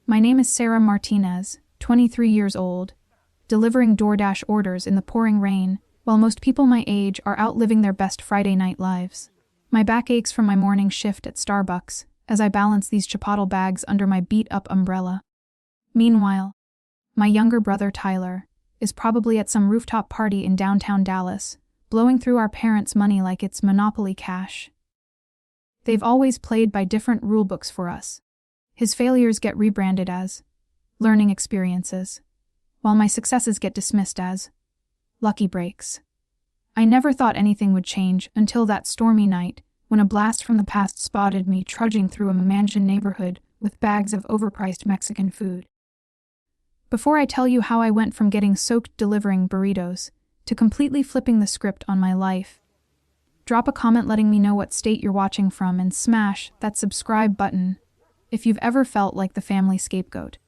My name is Sarah Martinez, 23 years old, delivering DoorDash orders in the pouring rain, while most people my age are out living their best Friday night lives. My back aches from my morning shift at Starbucks as I balance these Chipotle bags under my beat-up umbrella. Meanwhile, my younger brother Tyler is probably at some rooftop party in downtown Dallas, blowing through our parents' money like it's Monopoly cash. They've always played by different rulebooks for us. His failures get rebranded as learning experiences, while my successes get dismissed as lucky breaks. I never thought anything would change until that stormy night when a blast from the past spotted me trudging through a mansion neighborhood with bags of overpriced Mexican food. Before I tell you how I went from getting soaked delivering burritos to completely flipping the script on my life, drop a comment letting me know what state you're watching from and smash that subscribe button if you've ever felt like the family scapegoat.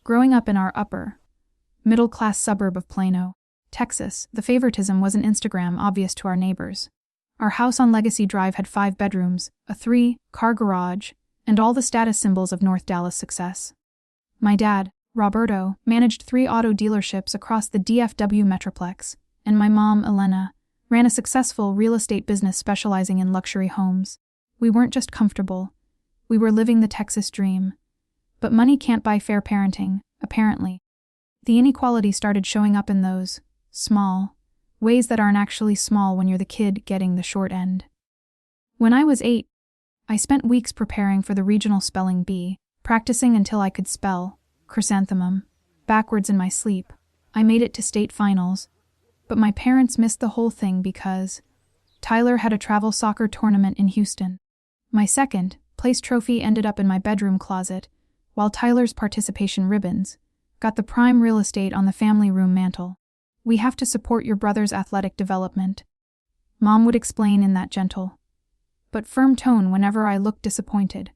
Growing up in our upper, middle-class suburb of Plano, Texas, the favoritism wasn't Instagram obvious to our neighbors. Our house on Legacy Drive had 5 bedrooms, a 3-car garage, and all the status symbols of North Dallas success. My dad, Roberto, managed 3 auto dealerships across the DFW Metroplex, and my mom, Elena, ran a successful real estate business specializing in luxury homes. We weren't just comfortable, we were living the Texas dream. But money can't buy fair parenting, apparently. The inequality started showing up in those small ways that aren't actually small when you're the kid getting the short end. When I was 8, I spent weeks preparing for the regional spelling bee, practicing until I could spell chrysanthemum backwards in my sleep. I made it to state finals, but my parents missed the whole thing because Tyler had a travel soccer tournament in Houston. My second place trophy ended up in my bedroom closet, while Tyler's participation ribbons got the prime real estate on the family room mantel. We have to support your brother's athletic development, Mom would explain in that gentle but firm tone whenever I looked disappointed.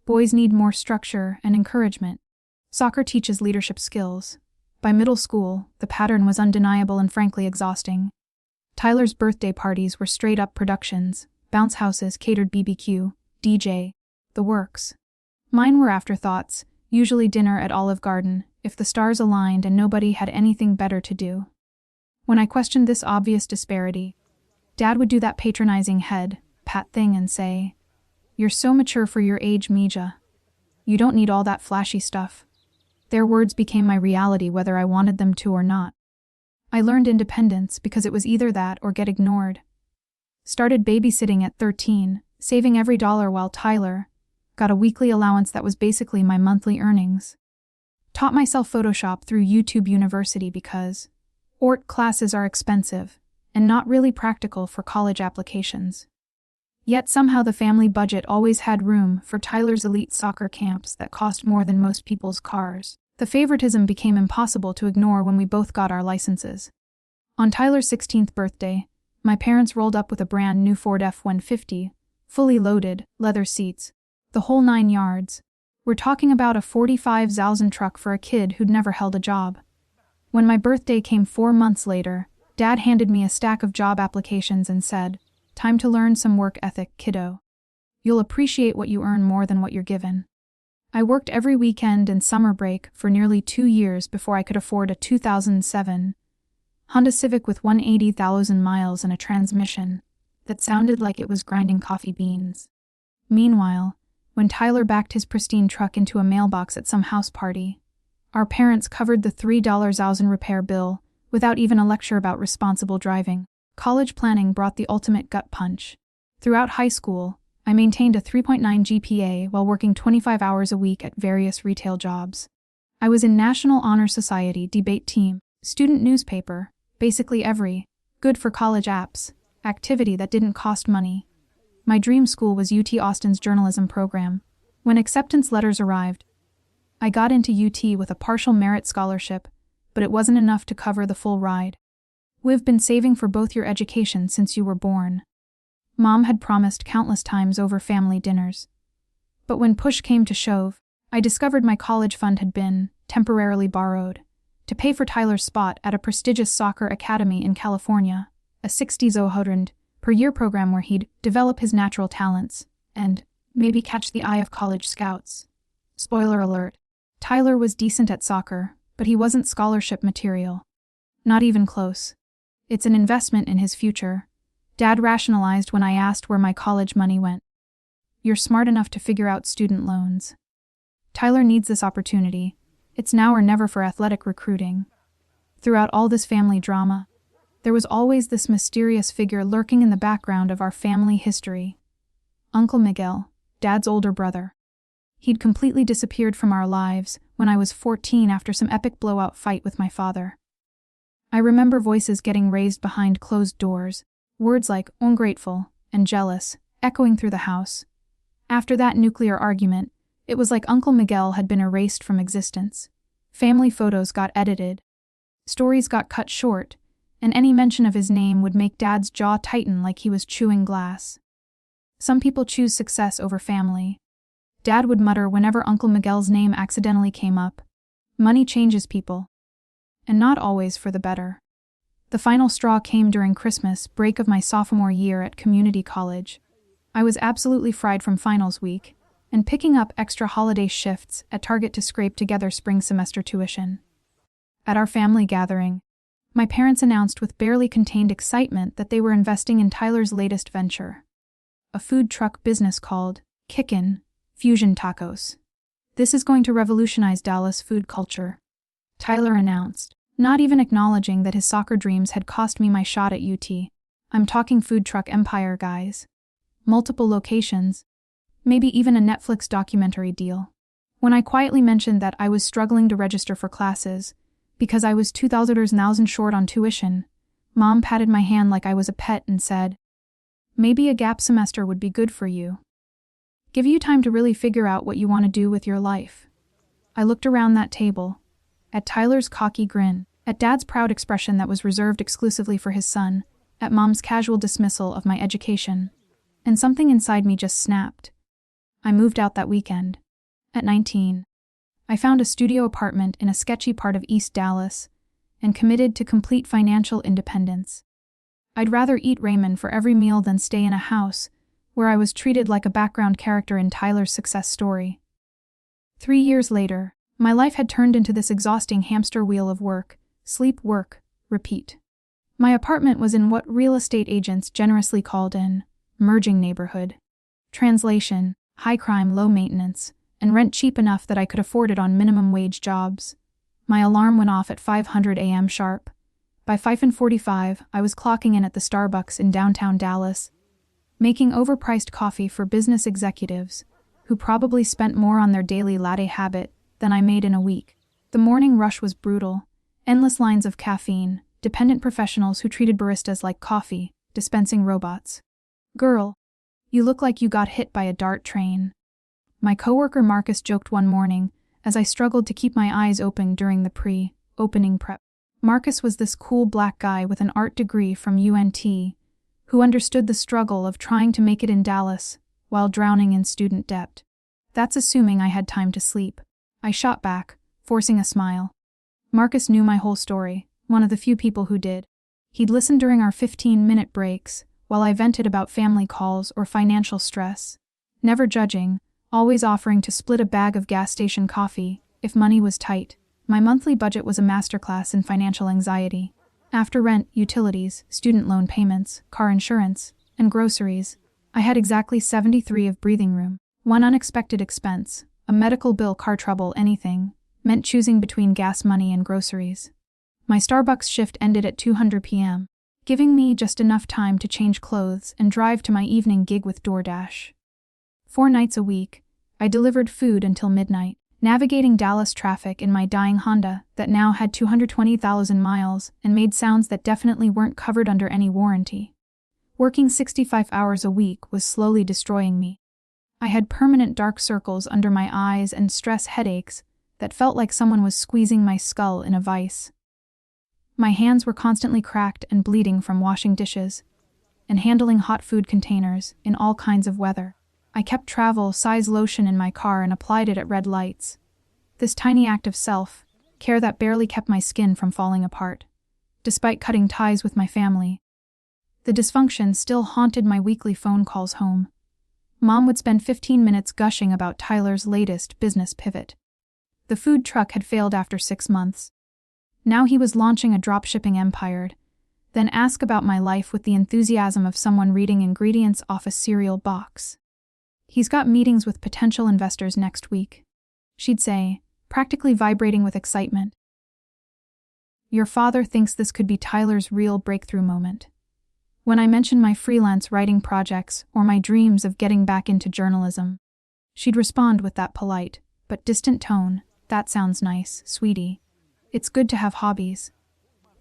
Boys need more structure and encouragement. Soccer teaches leadership skills. By middle school, the pattern was undeniable and frankly exhausting. Tyler's birthday parties were straight-up productions, bounce houses, catered BBQ, DJ, the works. Mine were afterthoughts, usually dinner at Olive Garden, if the stars aligned and nobody had anything better to do. When I questioned this obvious disparity, Dad would do that patronizing head pat thing and say, "You're so mature for your age, Mija. You don't need all that flashy stuff." Their words became my reality whether I wanted them to or not. I learned independence because it was either that or get ignored. Started babysitting at 13, saving every dollar while Tyler got a weekly allowance that was basically my monthly earnings. Taught myself Photoshop through YouTube University because art classes are expensive and not really practical for college applications. Yet somehow the family budget always had room for Tyler's elite soccer camps that cost more than most people's cars. The favoritism became impossible to ignore when we both got our licenses. On Tyler's 16th birthday, my parents rolled up with a brand new Ford F-150, fully loaded, leather seats, the whole 9 yards. We're talking about a 45,000 truck for a kid who'd never held a job. When my birthday came 4 months later, Dad handed me a stack of job applications and said, "Time to learn some work ethic, kiddo. You'll appreciate what you earn more than what you're given." I worked every weekend and summer break for nearly 2 years before I could afford a 2007 Honda Civic with 180,000 miles and a transmission that sounded like it was grinding coffee beans. Meanwhile, when Tyler backed his pristine truck into a mailbox at some house party, our parents covered the $3,000 repair bill without even a lecture about responsible driving. College planning brought the ultimate gut punch. Throughout high school, I maintained a 3.9 GPA while working 25 hours a week at various retail jobs. I was in National Honor Society debate team, student newspaper, basically every good for college apps activity that didn't cost money. My dream school was UT Austin's journalism program. When acceptance letters arrived, I got into UT with a partial merit scholarship, but it wasn't enough to cover the full ride. "We've been saving for both your education since you were born," Mom had promised countless times over family dinners. But when push came to shove, I discovered my college fund had been temporarily borrowed to pay for Tyler's spot at a prestigious soccer academy in California, a $60,000 per year program where he'd develop his natural talents and maybe catch the eye of college scouts. Spoiler alert, Tyler was decent at soccer, but he wasn't scholarship material. Not even close. It's an investment in his future, Dad rationalized when I asked where my college money went. You're smart enough to figure out student loans. Tyler needs this opportunity. It's now or never for athletic recruiting. Throughout all this family drama, there was always this mysterious figure lurking in the background of our family history. Uncle Miguel, Dad's older brother. He'd completely disappeared from our lives when I was 14 after some epic blowout fight with my father. I remember voices getting raised behind closed doors, words like ungrateful and jealous echoing through the house. After that nuclear argument, it was like Uncle Miguel had been erased from existence. Family photos got edited. Stories got cut short, and any mention of his name would make Dad's jaw tighten like he was chewing glass. Some people choose success over family. Dad would mutter whenever Uncle Miguel's name accidentally came up. Money changes people. And not always for the better. The final straw came during Christmas break of my sophomore year at community college. I was absolutely fried from finals week, and picking up extra holiday shifts at Target to scrape together spring semester tuition. At our family gathering, my parents announced with barely contained excitement that they were investing in Tyler's latest venture. A food truck business called Kickin' Fusion Tacos. This is going to revolutionize Dallas food culture, Tyler announced, not even acknowledging that his soccer dreams had cost me my shot at UT. I'm talking food truck empire, guys. Multiple locations. Maybe even a Netflix documentary deal. When I quietly mentioned that I was struggling to register for classes because I was $2,000 short on tuition, Mom patted my hand like I was a pet and said, "Maybe a gap semester would be good for you. Give you time to really figure out what you want to do with your life." I looked around that table, at Tyler's cocky grin, at Dad's proud expression that was reserved exclusively for his son, at Mom's casual dismissal of my education, and something inside me just snapped. I moved out that weekend. At 19, I found a studio apartment in a sketchy part of East Dallas and committed to complete financial independence. I'd rather eat ramen for every meal than stay in a house where I was treated like a background character in Tyler's success story. 3 years later, my life had turned into this exhausting hamster wheel of work, sleep, work, repeat. My apartment was in what real estate agents generously called an emerging neighborhood. Translation: high crime, low maintenance, and rent cheap enough that I could afford it on minimum wage jobs. My alarm went off at 5:00 a.m. sharp. By 5:45, I was clocking in at the Starbucks in downtown Dallas, making overpriced coffee for business executives who probably spent more on their daily latte habit than I made in a week. The morning rush was brutal. Endless lines of caffeine, dependent professionals who treated baristas like coffee, dispensing robots. "Girl, you look like you got hit by a dart train," my coworker Marcus joked one morning as I struggled to keep my eyes open during the pre-opening prep. Marcus was this cool black guy with an art degree from UNT who understood the struggle of trying to make it in Dallas while drowning in student debt. That's assuming I had time to sleep. I shot back, forcing a smile. Marcus knew my whole story, one of the few people who did. He'd listened during our 15-minute breaks while I vented about family calls or financial stress, never judging, always offering to split a bag of gas station coffee if money was tight. My monthly budget was a masterclass in financial anxiety. After rent, utilities, student loan payments, car insurance, and groceries, I had exactly 73 of breathing room. One unexpected expense, a medical bill, car trouble, anything, meant choosing between gas money and groceries. My Starbucks shift ended at 2:00 p.m., giving me just enough time to change clothes and drive to my evening gig with DoorDash. 4 nights a week, I delivered food until midnight, navigating Dallas traffic in my dying Honda that now had 220,000 miles and made sounds that definitely weren't covered under any warranty. Working 65 hours a week was slowly destroying me. I had permanent dark circles under my eyes and stress headaches that felt like someone was squeezing my skull in a vice. My hands were constantly cracked and bleeding from washing dishes and handling hot food containers in all kinds of weather. I kept travel-size lotion in my car and applied it at red lights. This tiny act of self-care that barely kept my skin from falling apart, despite cutting ties with my family. The dysfunction still haunted my weekly phone calls home. Mom would spend 15 minutes gushing about Tyler's latest business pivot. The food truck had failed after 6 months. Now he was launching a dropshipping empire. Then ask about my life with the enthusiasm of someone reading ingredients off a cereal box. He's got meetings with potential investors next week, she'd say, practically vibrating with excitement. Your father thinks this could be Tyler's real breakthrough moment. When I mention my freelance writing projects or my dreams of getting back into journalism, she'd respond with that polite but distant tone, "That sounds nice, sweetie. It's good to have hobbies."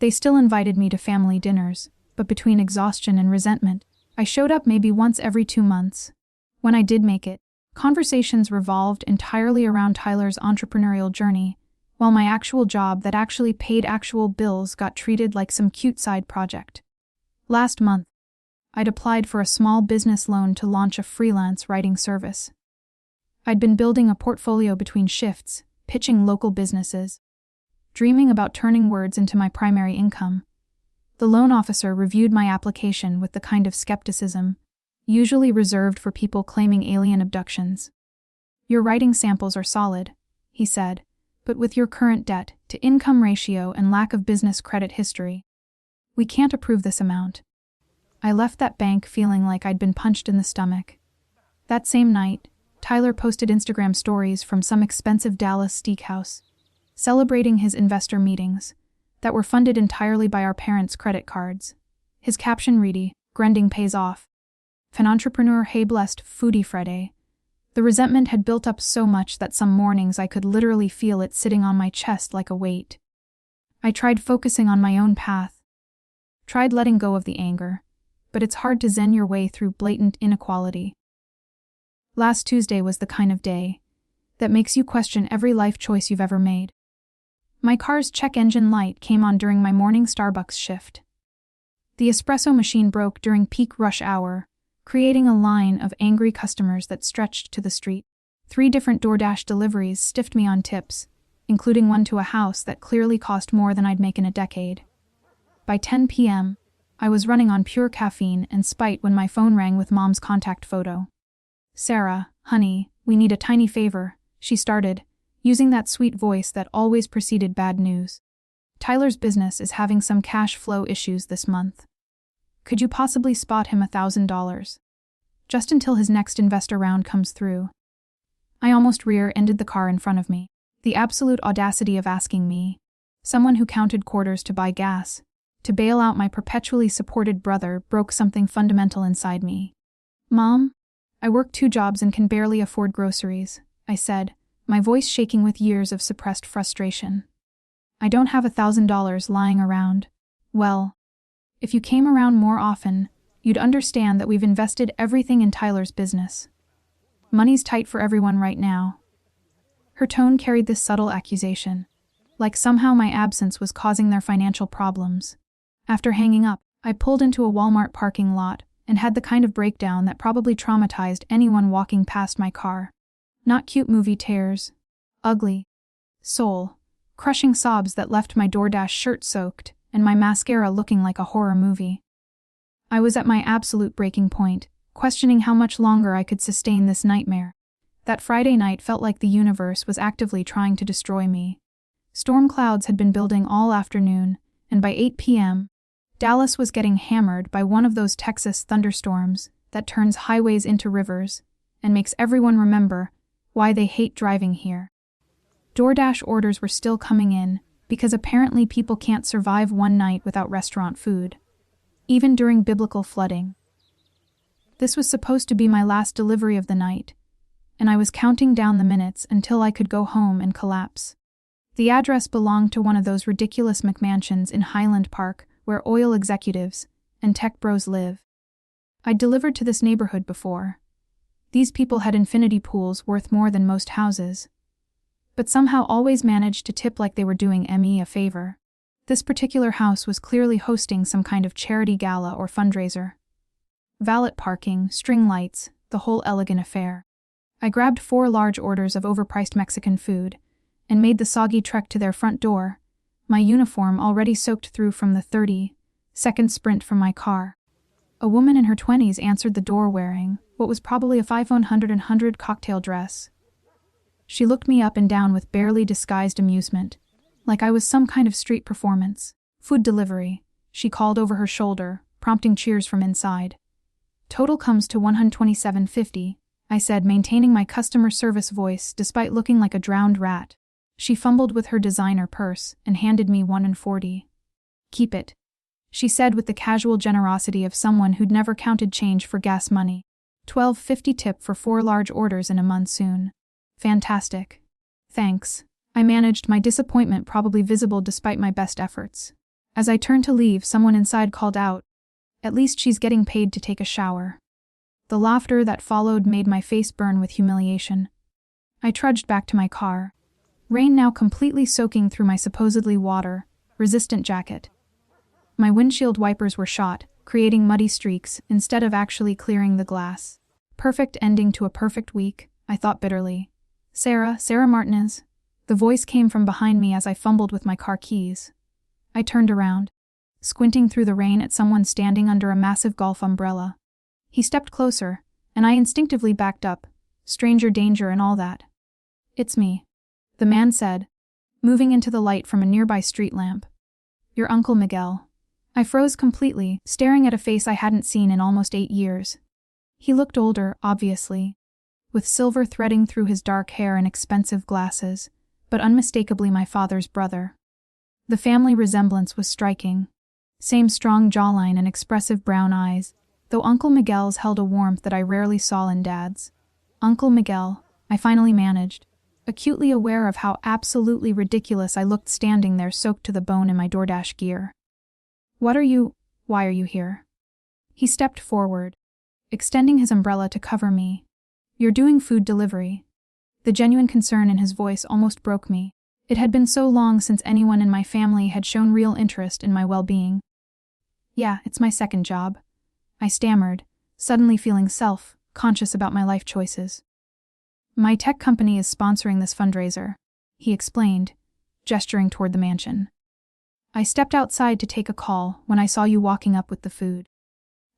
They still invited me to family dinners, but between exhaustion and resentment, I showed up maybe once every 2 months. When I did make it, conversations revolved entirely around Tyler's entrepreneurial journey, while my actual job that actually paid actual bills got treated like some cute side project. Last month, I'd applied for a small business loan to launch a freelance writing service. I'd been building a portfolio between shifts, pitching local businesses, dreaming about turning words into my primary income. The loan officer reviewed my application with the kind of skepticism usually reserved for people claiming alien abductions. "Your writing samples are solid," he said, "but with your current debt-to-income ratio and lack of business credit history, we can't approve this amount." I left that bank feeling like I'd been punched in the stomach. That same night, Tyler posted Instagram stories from some expensive Dallas steakhouse, celebrating his investor meetings that were funded entirely by our parents' credit cards. His caption read, "Grinding pays off. Fan entrepreneur hey blessed foodie Friday." The resentment had built up so much that some mornings I could literally feel it sitting on my chest like a weight. I tried focusing on my own path, tried letting go of the anger, but it's hard to zen your way through blatant inequality. Last Tuesday was the kind of day that makes you question every life choice you've ever made. My car's check engine light came on during my morning Starbucks shift. The espresso machine broke during peak rush hour, creating a line of angry customers that stretched to the street. 3 different DoorDash deliveries stiffed me on tips, including one to a house that clearly cost more than I'd make in a decade. By 10 p.m., I was running on pure caffeine and spite when my phone rang with Mom's contact photo. "Sarah, honey, we need a tiny favor," she started, using that sweet voice that always preceded bad news. "Tyler's business is having some cash flow issues this month. Could you possibly spot him $1,000? Just until his next investor round comes through." I almost rear-ended the car in front of me. The absolute audacity of asking me, someone who counted quarters to buy gas, to bail out my perpetually supported brother broke something fundamental inside me. "Mom, I work 2 jobs and can barely afford groceries," I said, my voice shaking with years of suppressed frustration. "I don't have $1,000 lying around." "Well, if you came around more often, you'd understand that we've invested everything in Tyler's business. Money's tight for everyone right now." Her tone carried this subtle accusation, like somehow my absence was causing their financial problems. After hanging up, I pulled into a Walmart parking lot and had the kind of breakdown that probably traumatized anyone walking past my car. Not cute movie tears. Ugly, soul-crushing sobs that left my DoorDash shirt soaked and my mascara looking like a horror movie. I was at my absolute breaking point, questioning how much longer I could sustain this nightmare. That Friday night felt like the universe was actively trying to destroy me. Storm clouds had been building all afternoon, and by 8 p.m., Dallas was getting hammered by one of those Texas thunderstorms that turns highways into rivers and makes everyone remember why they hate driving here. DoorDash orders were still coming in because apparently people can't survive one night without restaurant food, even during biblical flooding. This was supposed to be my last delivery of the night, and I was counting down the minutes until I could go home and collapse. The address belonged to one of those ridiculous McMansions in Highland Park where oil executives and tech bros live. I'd delivered to this neighborhood before. These people had infinity pools worth more than most houses, but somehow always managed to tip like they were doing me a favor. This particular house was clearly hosting some kind of charity gala or fundraiser. Valet parking, string lights, the whole elegant affair. I grabbed 4 large orders of overpriced Mexican food and made the soggy trek to their front door, my uniform already soaked through from the 30-second sprint from my car. A woman in her 20s answered the door wearing what was probably a 500 cocktail dress. She looked me up and down with barely disguised amusement, like I was some kind of street performance. Food delivery, she called over her shoulder, prompting cheers from inside. Total comes to $127.50, I said, maintaining my customer service voice despite looking like a drowned rat. She fumbled with her designer purse and handed me $1.40. Keep it, she said with the casual generosity of someone who'd never counted change for gas money. $12.50 tip for 4 large orders in a monsoon. Fantastic. Thanks. I managed, my disappointment probably visible despite my best efforts. As I turned to leave, someone inside called out, "At least she's getting paid to take a shower." The laughter that followed made my face burn with humiliation. I trudged back to my car, rain now completely soaking through my supposedly water-resistant jacket. My windshield wipers were shot, creating muddy streaks instead of actually clearing the glass. Perfect ending to a perfect week, I thought bitterly. Sarah Martinez. The voice came from behind me as I fumbled with my car keys. I turned around, squinting through the rain at someone standing under a massive golf umbrella. He stepped closer, and I instinctively backed up. Stranger danger and all that. "It's me," the man said, moving into the light from a nearby street lamp. "Your Uncle Miguel." I froze completely, staring at a face I hadn't seen in almost 8 years. He looked older, obviously, with silver threading through his dark hair and expensive glasses, but unmistakably my father's brother. The family resemblance was striking. Same strong jawline and expressive brown eyes, though Uncle Miguel's held a warmth that I rarely saw in Dad's. "Uncle Miguel," I finally managed, acutely aware of how absolutely ridiculous I looked standing there soaked to the bone in my DoorDash gear. Why are you here?" He stepped forward, extending his umbrella to cover me. "You're doing food delivery." The genuine concern in his voice almost broke me. It had been so long since anyone in my family had shown real interest in my well-being. "Yeah, it's my second job," I stammered, suddenly feeling self-conscious about my life choices. "My tech company is sponsoring this fundraiser," he explained, gesturing toward the mansion. "I stepped outside to take a call when I saw you walking up with the food.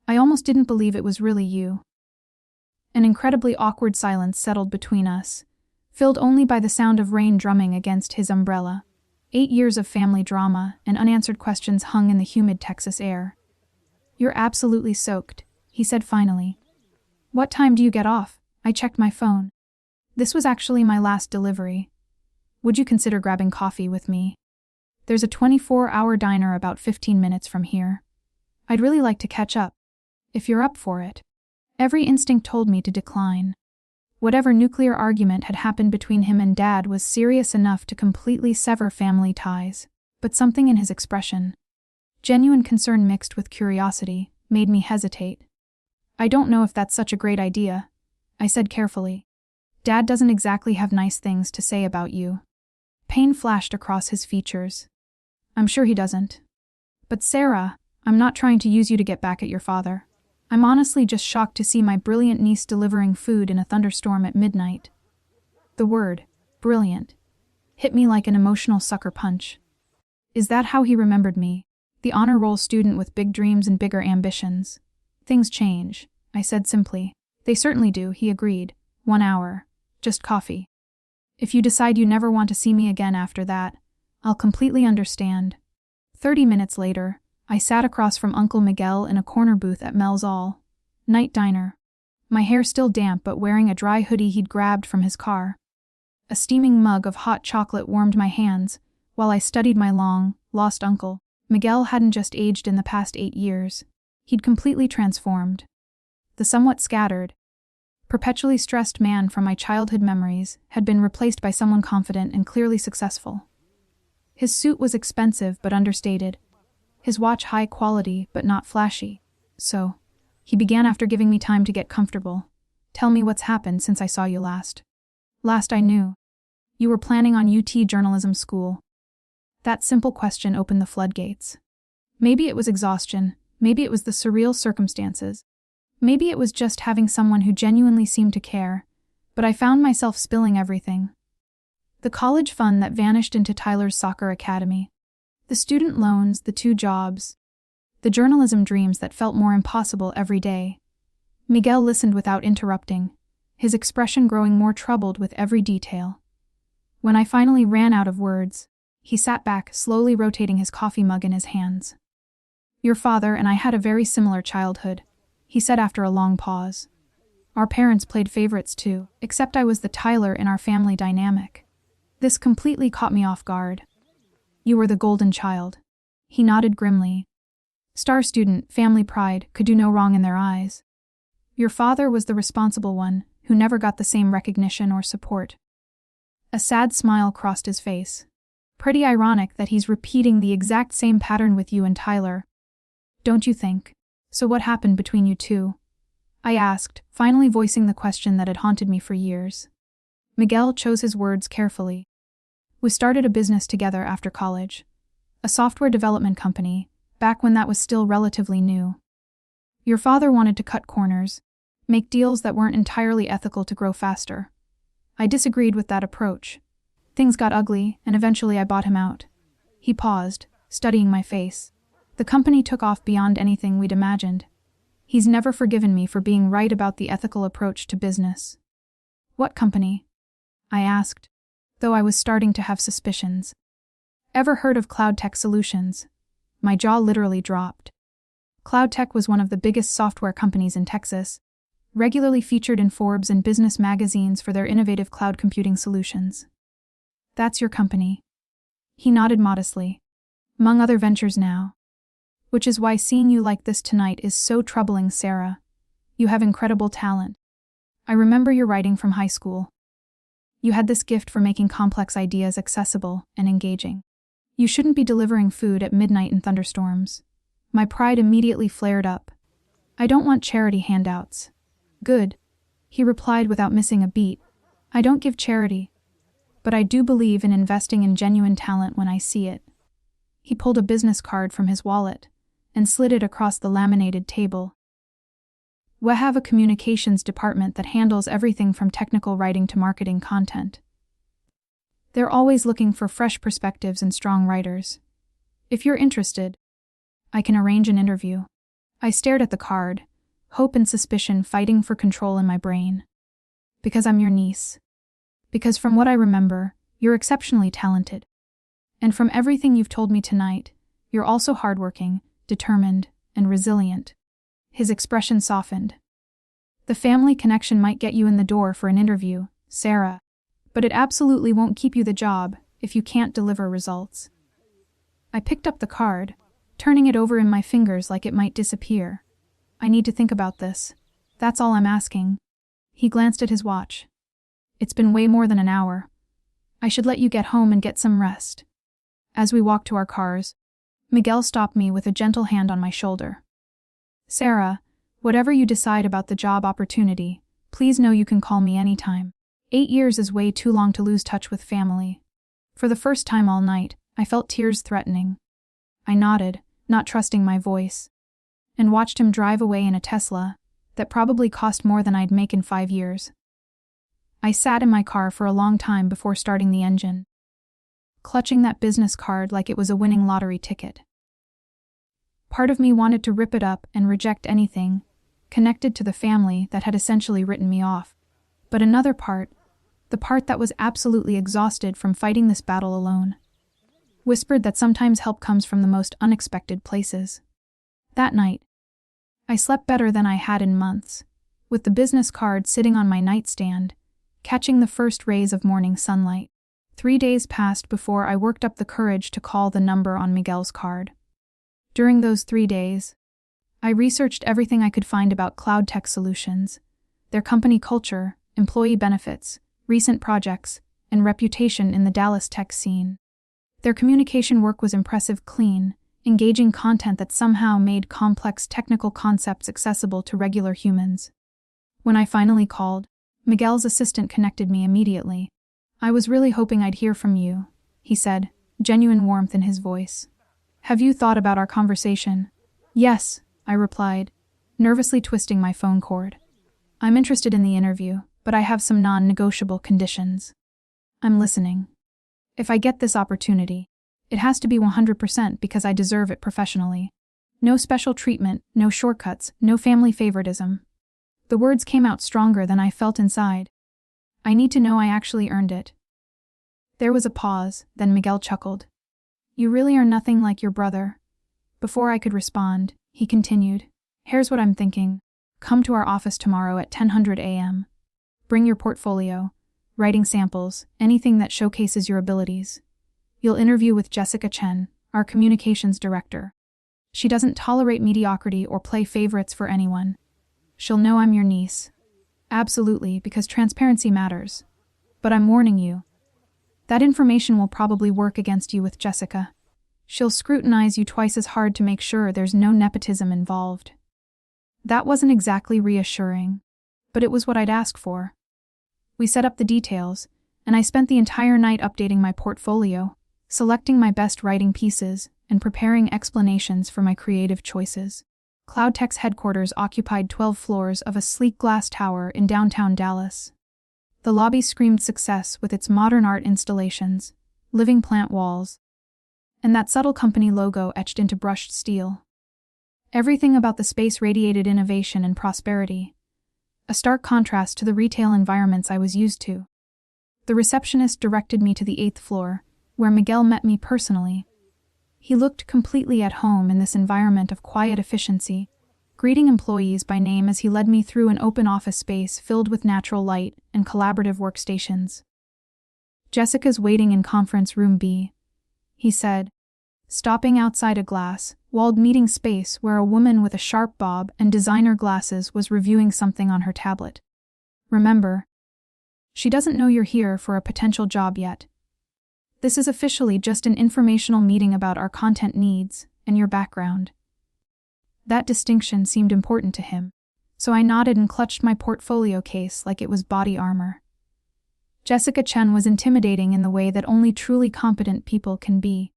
I almost didn't believe it was really you." An incredibly awkward silence settled between us, filled only by the sound of rain drumming against his umbrella. 8 years of family drama and unanswered questions hung in the humid Texas air. "You're absolutely soaked," he said finally. "What time do you get off?" I checked my phone. This was actually my last delivery. "Would you consider grabbing coffee with me? There's a 24-hour diner about 15 minutes from here. I'd really like to catch up, if you're up for it." Every instinct told me to decline. Whatever nuclear argument had happened between him and Dad was serious enough to completely sever family ties, but something in his expression, genuine concern mixed with curiosity, made me hesitate. "I don't know if that's such a great idea," I said carefully. "Dad doesn't exactly have nice things to say about you." Pain flashed across his features. "I'm sure he doesn't. But Sarah, I'm not trying to use you to get back at your father. I'm honestly just shocked to see my brilliant niece delivering food in a thunderstorm at midnight." The word, brilliant, hit me like an emotional sucker punch. Is that how he remembered me? The honor roll student with big dreams and bigger ambitions. "Things change," I said simply. "They certainly do," he agreed. 1 hour. Just coffee. "If you decide you never want to see me again after that, I'll completely understand." 30 minutes later, I sat across from Uncle Miguel in a corner booth at Mel's all-night diner, my hair still damp but wearing a dry hoodie he'd grabbed from his car. A steaming mug of hot chocolate warmed my hands while I studied my long-lost uncle. Miguel hadn't just aged in the past 8 years. He'd completely transformed. The somewhat scattered, perpetually stressed man from my childhood memories had been replaced by someone confident and clearly successful. His suit was expensive but understated. His watch high quality but not flashy. "So," he began after giving me time to get comfortable, "tell me what's happened since I saw you last." "Last I knew, you were planning on UT journalism school." That simple question opened the floodgates. Maybe it was exhaustion, maybe it was the surreal circumstances, maybe it was just having someone who genuinely seemed to care, but I found myself spilling everything. The college fund that vanished into Tyler's soccer academy, the student loans, the 2 jobs, the journalism dreams that felt more impossible every day. Miguel listened without interrupting, his expression growing more troubled with every detail. When I finally ran out of words, he sat back, slowly rotating his coffee mug in his hands. "Your father and I had a very similar childhood," he said after a long pause. "Our parents played favorites too, except I was the Tyler in our family dynamic." This completely caught me off guard. "You were the golden child." He nodded grimly. "Star student, family pride, could do no wrong in their eyes. Your father was the responsible one, who never got the same recognition or support." A sad smile crossed his face. "Pretty ironic that he's repeating the exact same pattern with you and Tyler. Don't you think? So what happened between you two?" I asked, finally voicing the question that had haunted me for years. Miguel chose his words carefully. "We started a business together after college. A software development company, back when that was still relatively new. Your father wanted to cut corners, make deals that weren't entirely ethical to grow faster. I disagreed with that approach. Things got ugly, and eventually I bought him out." He paused, studying my face. "The company took off beyond anything we'd imagined. He's never forgiven me for being right about the ethical approach to business." "What company?" I asked, though I was starting to have suspicions. "Ever heard of Cloud Tech Solutions?" My jaw literally dropped. Cloud Tech was one of the biggest software companies in Texas, regularly featured in Forbes and business magazines for their innovative cloud computing solutions. "That's your company." He nodded modestly. "Among other ventures now. Which is why seeing you like this tonight is so troubling, Sarah. You have incredible talent. I remember your writing from high school. You had this gift for making complex ideas accessible and engaging. You shouldn't be delivering food at midnight in thunderstorms." My pride immediately flared up. "I don't want charity handouts." "Good," he replied without missing a beat. "I don't give charity. But I do believe in investing in genuine talent when I see it." He pulled a business card from his wallet and slid it across the laminated table. "We have a communications department that handles everything from technical writing to marketing content. They're always looking for fresh perspectives and strong writers. If you're interested, I can arrange an interview." I stared at the card, hope and suspicion fighting for control in my brain. "Because I'm your niece. Because from what I remember, you're exceptionally talented. And from everything you've told me tonight, you're also hardworking, determined, and resilient." His expression softened. "The family connection might get you in the door for an interview, Sarah, but it absolutely won't keep you the job if you can't deliver results." I picked up the card, turning it over in my fingers like it might disappear. "I need to think about this. That's all I'm asking." He glanced at his watch. "It's been way more than an hour. I should let you get home and get some rest." As we walked to our cars, Miguel stopped me with a gentle hand on my shoulder. "Sarah, whatever you decide about the job opportunity, please know you can call me anytime. 8 years is way too long to lose touch with family." For the first time all night, I felt tears threatening. I nodded, not trusting my voice, and watched him drive away in a Tesla that probably cost more than I'd make in 5 years. I sat in my car for a long time before starting the engine, clutching that business card like it was a winning lottery ticket. Part of me wanted to rip it up and reject anything connected to the family that had essentially written me off. But another part, the part that was absolutely exhausted from fighting this battle alone, whispered that sometimes help comes from the most unexpected places. That night, I slept better than I had in months, with the business card sitting on my nightstand, catching the first rays of morning sunlight. 3 days passed before I worked up the courage to call the number on Miguel's card. During those 3 days, I researched everything I could find about Cloud Tech Solutions, their company culture, employee benefits, recent projects, and reputation in the Dallas tech scene. Their communication work was impressive, clean, engaging content that somehow made complex technical concepts accessible to regular humans. When I finally called, Miguel's assistant connected me immediately. "I was really hoping I'd hear from you," he said, genuine warmth in his voice. "Have you thought about our conversation?" "Yes," I replied, nervously twisting my phone cord. "I'm interested in the interview, but I have some non-negotiable conditions." "I'm listening." "If I get this opportunity, it has to be 100% because I deserve it professionally. No special treatment, no shortcuts, no family favoritism." The words came out stronger than I felt inside. "I need to know I actually earned it." There was a pause, then Miguel chuckled. You really are nothing like your brother. Before I could respond, he continued. Here's what I'm thinking. Come to our office tomorrow at 10:00 a.m. Bring your portfolio, writing samples, anything that showcases your abilities. You'll interview with Jessica Chen, our communications director. She doesn't tolerate mediocrity or play favorites for anyone. She'll know I'm your niece. Absolutely, because transparency matters. But I'm warning you. That information will probably work against you with Jessica. She'll scrutinize you twice as hard to make sure there's no nepotism involved. That wasn't exactly reassuring, but it was what I'd ask for. We set up the details, and I spent the entire night updating my portfolio, selecting my best writing pieces, and preparing explanations for my creative choices. CloudTech's headquarters occupied 12 floors of a sleek glass tower in downtown Dallas. The lobby screamed success with its modern art installations, living plant walls, and that subtle company logo etched into brushed steel. Everything about the space radiated innovation and prosperity, a stark contrast to the retail environments I was used to. The receptionist directed me to the 8th floor, where Miguel met me personally. He looked completely at home in this environment of quiet efficiency, greeting employees by name as he led me through an open office space filled with natural light and collaborative workstations. Jessica's waiting in conference room B, he said, stopping outside a glass-walled meeting space where a woman with a sharp bob and designer glasses was reviewing something on her tablet. Remember, she doesn't know you're here for a potential job yet. This is officially just an informational meeting about our content needs and your background. That distinction seemed important to him, so I nodded and clutched my portfolio case like it was body armor. Jessica Chen was intimidating in the way that only truly competent people can be.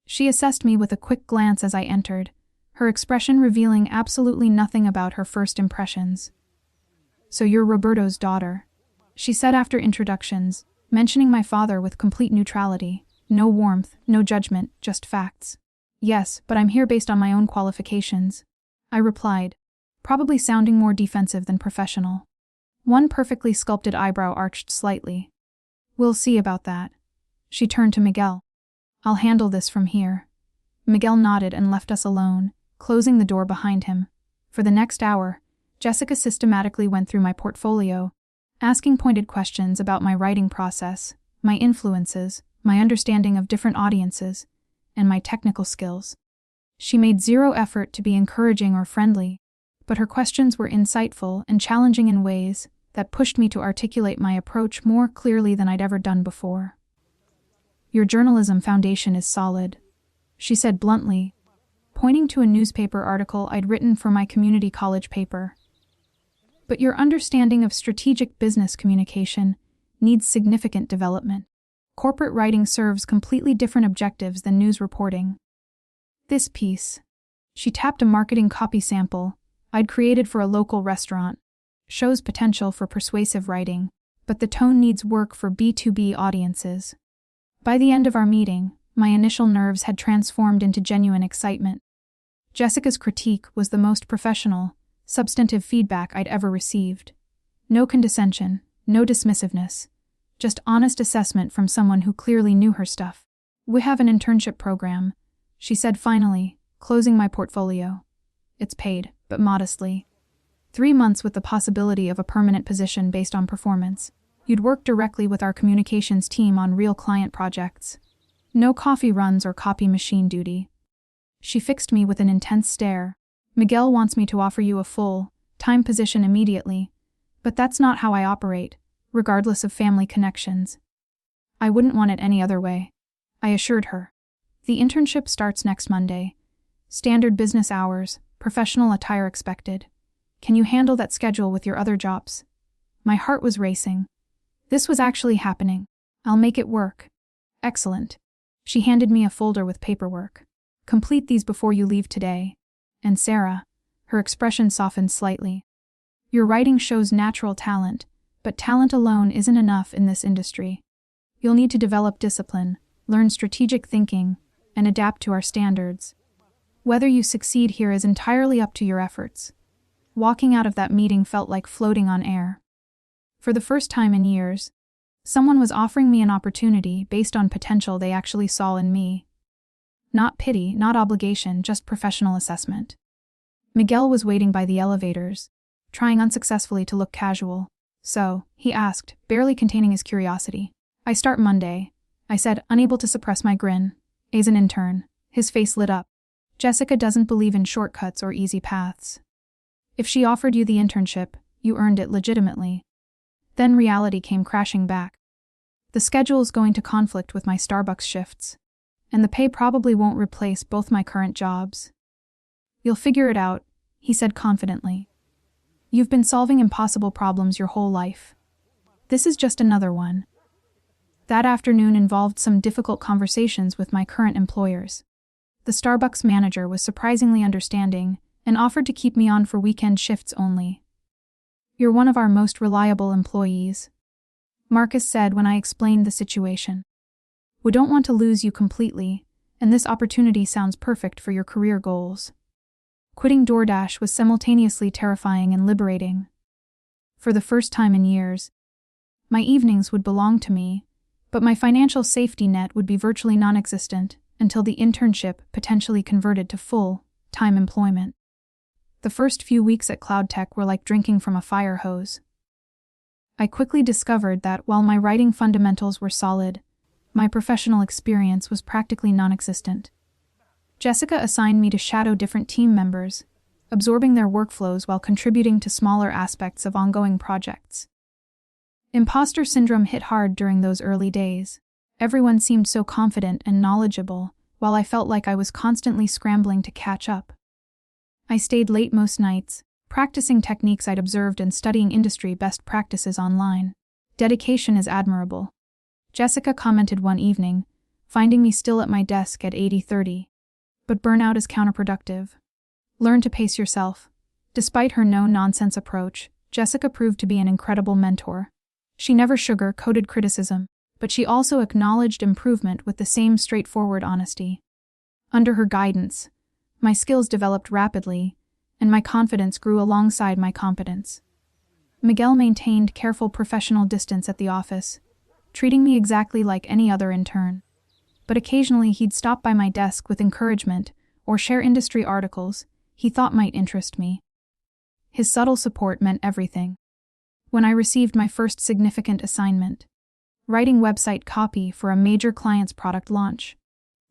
She assessed me with a quick glance as I entered, her expression revealing absolutely nothing about her first impressions. So you're Roberto's daughter, she said after introductions, mentioning my father with complete neutrality, no warmth, no judgment, just facts. Yes, but I'm here based on my own qualifications, I replied, probably sounding more defensive than professional. One perfectly sculpted eyebrow arched slightly. We'll see about that. She turned to Miguel. I'll handle this from here. Miguel nodded and left us alone, closing the door behind him. For the next hour, Jessica systematically went through my portfolio, asking pointed questions about my writing process, my influences, my understanding of different audiences, and my technical skills. She made zero effort to be encouraging or friendly, but her questions were insightful and challenging in ways that pushed me to articulate my approach more clearly than I'd ever done before. Your journalism foundation is solid, she said bluntly, pointing to a newspaper article I'd written for my community college paper. But your understanding of strategic business communication needs significant development. Corporate writing serves completely different objectives than news reporting. This piece, she tapped a marketing copy sample I'd created for a local restaurant, shows potential for persuasive writing, but the tone needs work for B2B audiences. By the end of our meeting, my initial nerves had transformed into genuine excitement. Jessica's critique was the most professional, substantive feedback I'd ever received. No condescension, no dismissiveness, just honest assessment from someone who clearly knew her stuff. We have an internship program, she said finally, closing my portfolio. It's paid, but modestly. 3 months with the possibility of a permanent position based on performance. You'd work directly with our communications team on real client projects. No coffee runs or copy machine duty. She fixed me with an intense stare. Miguel wants me to offer you a full-time position immediately, but that's not how I operate, regardless of family connections. I wouldn't want it any other way, I assured her. The internship starts next Monday. Standard business hours, professional attire expected. Can you handle that schedule with your other jobs? My heart was racing. This was actually happening. I'll make it work. Excellent. She handed me a folder with paperwork. Complete these before you leave today. And Sarah, her expression softened slightly. Your writing shows natural talent, but talent alone isn't enough in this industry. You'll need to develop discipline, learn strategic thinking, and adapt to our standards. Whether you succeed here is entirely up to your efforts. Walking out of that meeting felt like floating on air. For the first time in years, Someone was offering me an opportunity based on potential they actually saw in me. Not pity, not obligation, just professional assessment. Miguel was waiting by the elevators, trying unsuccessfully to look casual. "So," he asked, barely containing his curiosity. "I start Monday," I said, unable to suppress my grin. "As an intern." His face lit up. "Jessica doesn't believe in shortcuts or easy paths. If she offered you the internship, you earned it legitimately." Then reality came crashing back. The schedule's going to conflict with my Starbucks shifts, and the pay probably won't replace both my current jobs. "You'll figure it out," he said confidently. "You've been solving impossible problems your whole life. This is just another one." That afternoon involved some difficult conversations with my current employers. The Starbucks manager was surprisingly understanding and offered to keep me on for weekend shifts only. "You're one of our most reliable employees," Marcus said when I explained the situation. "We don't want to lose you completely, and this opportunity sounds perfect for your career goals." Quitting DoorDash was simultaneously terrifying and liberating. For the first time in years, my evenings would belong to me, but my financial safety net would be virtually non-existent until the internship potentially converted to full-time employment. The first few weeks at CloudTech were like drinking from a fire hose. I quickly discovered that while my writing fundamentals were solid, my professional experience was practically non-existent. Jessica assigned me to shadow different team members, absorbing their workflows while contributing to smaller aspects of ongoing projects. Imposter syndrome hit hard during those early days. Everyone seemed so confident and knowledgeable, while I felt like I was constantly scrambling to catch up. I stayed late most nights, practicing techniques I'd observed and studying industry best practices online. "Dedication is admirable," Jessica commented one evening, finding me still at my desk at 80:30. "But burnout is counterproductive. Learn to pace yourself." Despite her no-nonsense approach, Jessica proved to be an incredible mentor. She never sugar-coated criticism, but she also acknowledged improvement with the same straightforward honesty. Under her guidance, my skills developed rapidly, and my confidence grew alongside my competence. Miguel maintained careful professional distance at the office, treating me exactly like any other intern. But occasionally he'd stop by my desk with encouragement or share industry articles he thought might interest me. His subtle support meant everything. When I received my first significant assignment, writing website copy for a major client's product launch,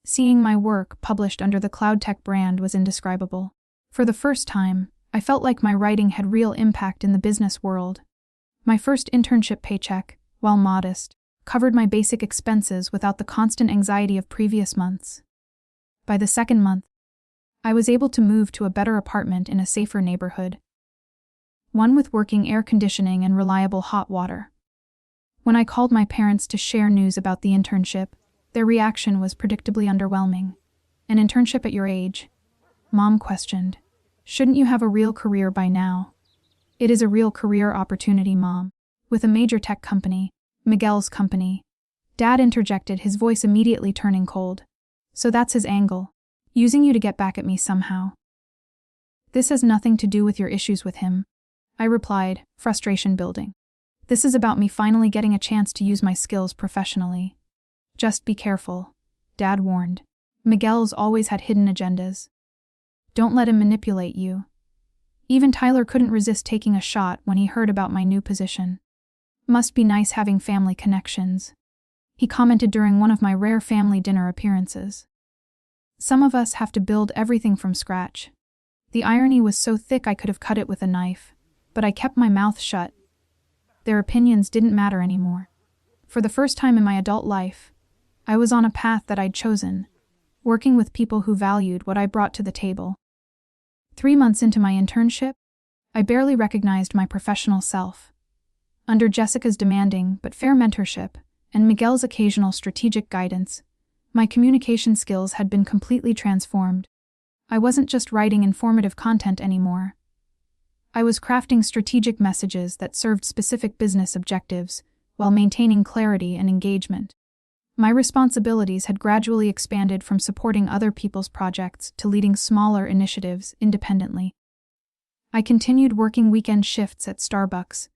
seeing my work published under the CloudTech brand was indescribable. For the first time, I felt like my writing had real impact in the business world. My first internship paycheck, while modest, covered my basic expenses without the constant anxiety of previous months. By the second month, I was able to move to a better apartment in a safer neighborhood, one with working air conditioning and reliable hot water. When I called my parents to share news about the internship, their reaction was predictably underwhelming. "An internship at your age?" Mom questioned. "Shouldn't you have a real career by now?" "It is a real career opportunity, Mom. With a major tech company, Miguel's company." Dad interjected, his voice immediately turning cold. "So that's his angle. Using you to get back at me somehow." "This has nothing to do with your issues with him," I replied, frustration building. "This is about me finally getting a chance to use my skills professionally." "Just be careful," Dad warned. "Miguel's always had hidden agendas. Don't let him manipulate you." Even Tyler couldn't resist taking a shot when he heard about my new position. "Must be nice having family connections," he commented during one of my rare family dinner appearances. "Some of us have to build everything from scratch." The irony was so thick I could have cut it with a knife, but I kept my mouth shut. Their opinions didn't matter anymore. For the first time in my adult life, I was on a path that I'd chosen, working with people who valued what I brought to the table. 3 months into my internship, I barely recognized my professional self. Under Jessica's demanding but fair mentorship and Miguel's occasional strategic guidance, my communication skills had been completely transformed. I wasn't just writing informative content anymore. I was crafting strategic messages that served specific business objectives while maintaining clarity and engagement. My responsibilities had gradually expanded from supporting other people's projects to leading smaller initiatives independently. I continued working weekend shifts at Starbucks,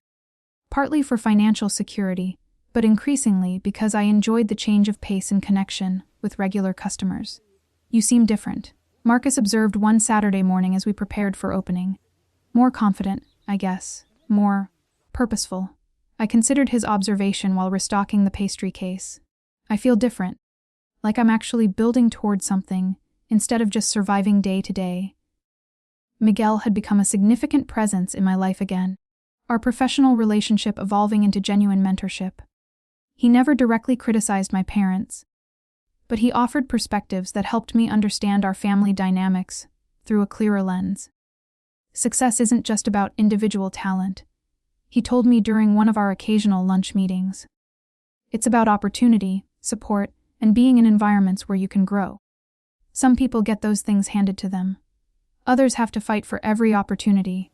partly for financial security, but increasingly because I enjoyed the change of pace and connection with regular customers. "You seem different," Marcus observed one Saturday morning as we prepared for opening. "More confident, I guess. More purposeful." I considered his observation while restocking the pastry case. "I feel different. Like I'm actually building toward something, instead of just surviving day to day." Miguel had become a significant presence in my life again, our professional relationship evolving into genuine mentorship. He never directly criticized my parents, but he offered perspectives that helped me understand our family dynamics through a clearer lens. Success isn't just about individual talent, he told me during one of our occasional lunch meetings. It's about opportunity, support, and being in environments where you can grow. Some people get those things handed to them. Others have to fight for every opportunity.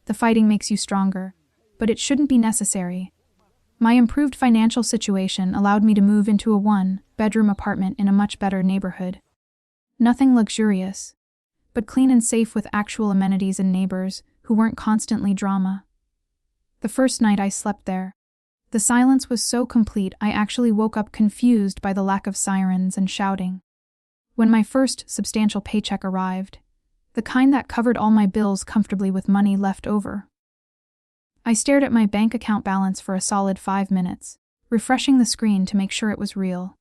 The fighting makes you stronger, but it shouldn't be necessary. My improved financial situation allowed me to move into a one-bedroom apartment in a much better neighborhood. Nothing luxurious, but clean and safe with actual amenities and neighbors who weren't constantly drama. The first night I slept there, the silence was so complete I actually woke up confused by the lack of sirens and shouting. When my first substantial paycheck arrived, the kind that covered all my bills comfortably with money left over, I stared at my bank account balance for a solid 5 minutes, refreshing the screen to make sure it was real.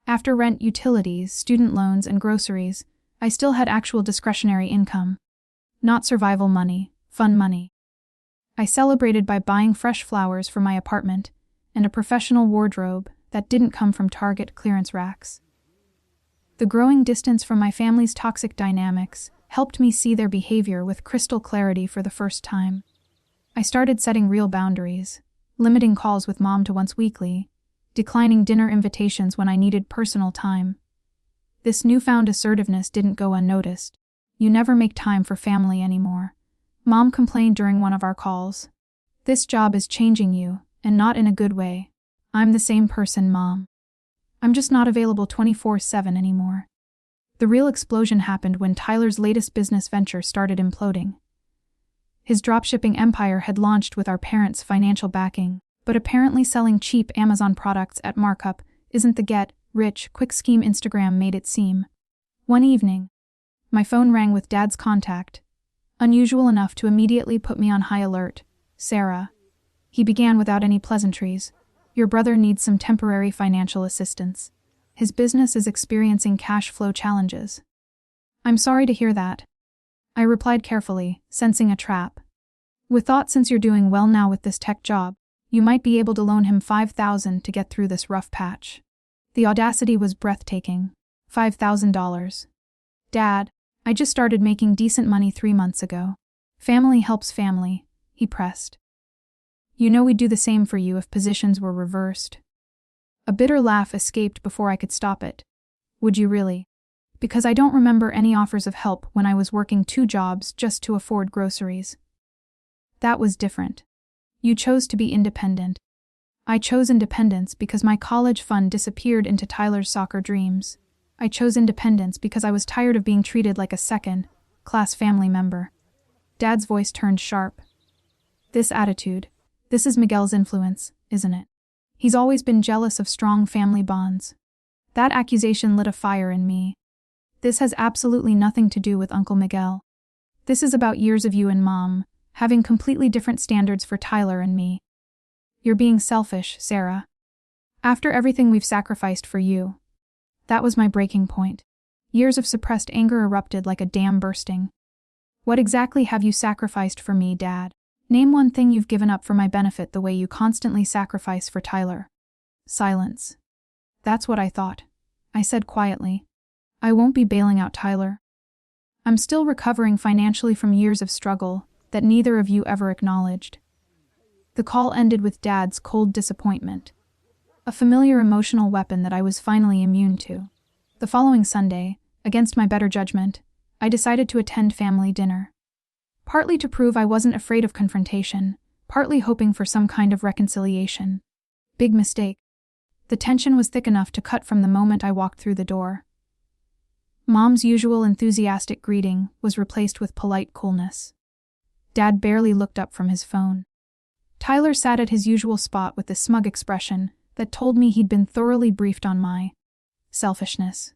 After rent, utilities, student loans, and groceries, I still had actual discretionary income. Not survival money, fun money. I celebrated by buying fresh flowers for my apartment and a professional wardrobe that didn't come from Target clearance racks. The growing distance from my family's toxic dynamics helped me see their behavior with crystal clarity for the first time. I started setting real boundaries, limiting calls with Mom to once weekly, declining dinner invitations when I needed personal time. This newfound assertiveness didn't go unnoticed. "You never make time for family anymore," Mom complained during one of our calls. "This job is changing you, and not in a good way." "I'm the same person, Mom. I'm just not available 24/7 anymore." The real explosion happened when Tyler's latest business venture started imploding. His dropshipping empire had launched with our parents' financial backing, but apparently selling cheap Amazon products at markup isn't the get-rich-quick scheme Instagram made it seem. One evening, my phone rang with Dad's contact, unusual enough to immediately put me on high alert. "Sarah," he began without any pleasantries, "your brother needs some temporary financial assistance. His business is experiencing cash flow challenges." "I'm sorry to hear that," I replied carefully, sensing a trap. "We thought since you're doing well now with this tech job, you might be able to loan him $5,000 to get through this rough patch." The audacity was breathtaking. $5,000. "Dad, I just started making decent money 3 months ago. Family helps family," he pressed. "You know we'd do the same for you if positions were reversed." A bitter laugh escaped before I could stop it. "Would you really?" "Because I don't remember any offers of help when I was working 2 jobs just to afford groceries." "That was different. You chose to be independent." "I chose independence because my college fund disappeared into Tyler's soccer dreams. I chose independence because I was tired of being treated like a second-class family member." Dad's voice turned sharp. "This attitude, this is Miguel's influence, isn't it? He's always been jealous of strong family bonds." That accusation lit a fire in me. "This has absolutely nothing to do with Uncle Miguel. This is about years of you and Mom having completely different standards for Tyler and me. You're being selfish, Sarah. After everything we've sacrificed for you." That was my breaking point. Years of suppressed anger erupted like a dam bursting. "What exactly have you sacrificed for me, Dad? Name one thing you've given up for my benefit the way you constantly sacrifice for Tyler." Silence. "That's what I thought," I said quietly. "I won't be bailing out Tyler. I'm still recovering financially from years of struggle that neither of you ever acknowledged." The call ended with Dad's cold disappointment, a familiar emotional weapon that I was finally immune to. The following Sunday, against my better judgment, I decided to attend family dinner. Partly to prove I wasn't afraid of confrontation, partly hoping for some kind of reconciliation. Big mistake. The tension was thick enough to cut from the moment I walked through the door. Mom's usual enthusiastic greeting was replaced with polite coolness. Dad barely looked up from his phone. Tyler sat at his usual spot with a smug expression, that told me he'd been thoroughly briefed on my selfishness.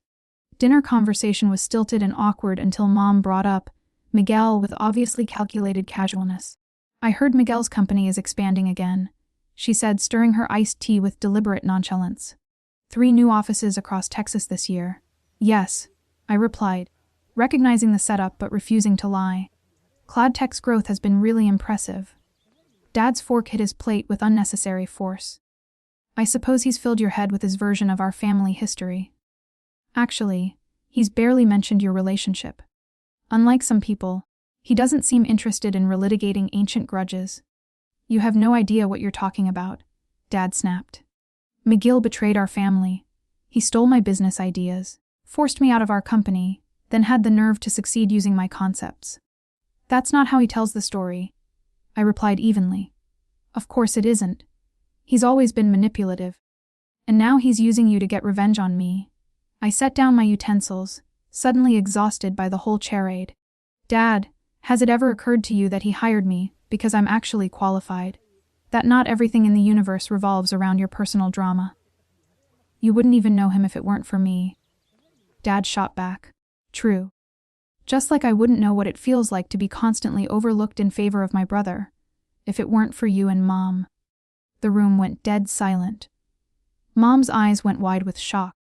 Dinner conversation was stilted and awkward until Mom brought up Miguel with obviously calculated casualness. "I heard Miguel's company is expanding again," she said, stirring her iced tea with deliberate nonchalance. "3 new offices across Texas this year." "Yes," I replied, recognizing the setup but refusing to lie. "Cloudtech's growth has been really impressive." Dad's fork hit his plate with unnecessary force. "I suppose he's filled your head with his version of our family history." "Actually, he's barely mentioned your relationship. Unlike some people, he doesn't seem interested in relitigating ancient grudges." "You have no idea what you're talking about," Dad snapped. "Miguel betrayed our family. He stole my business ideas, forced me out of our company, then had the nerve to succeed using my concepts." "That's not how he tells the story," I replied evenly. "Of course it isn't. He's always been manipulative. And now he's using you to get revenge on me." I set down my utensils, suddenly exhausted by the whole charade. "Dad, has it ever occurred to you that he hired me because I'm actually qualified? That not everything in the universe revolves around your personal drama? You wouldn't even know him if it weren't for me." Dad shot back. "True. Just like I wouldn't know what it feels like to be constantly overlooked in favor of my brother, if it weren't for you and Mom." The room went dead silent. Mom's eyes went wide with shock.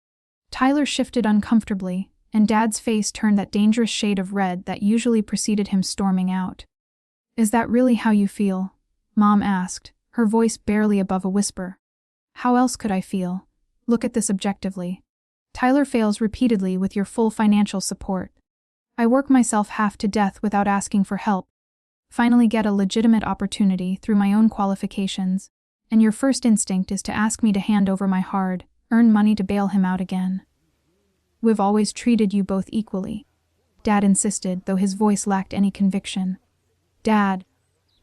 Tyler shifted uncomfortably, and Dad's face turned that dangerous shade of red that usually preceded him storming out. "Is that really how you feel?" Mom asked, her voice barely above a whisper. "How else could I feel? Look at this objectively. Tyler fails repeatedly with your full financial support. I work myself half to death without asking for help. Finally get a legitimate opportunity through my own qualifications, and your first instinct is to ask me to hand over my hard-earned money to bail him out again. We've always treated you both equally," Dad insisted, though his voice lacked any conviction. "Dad,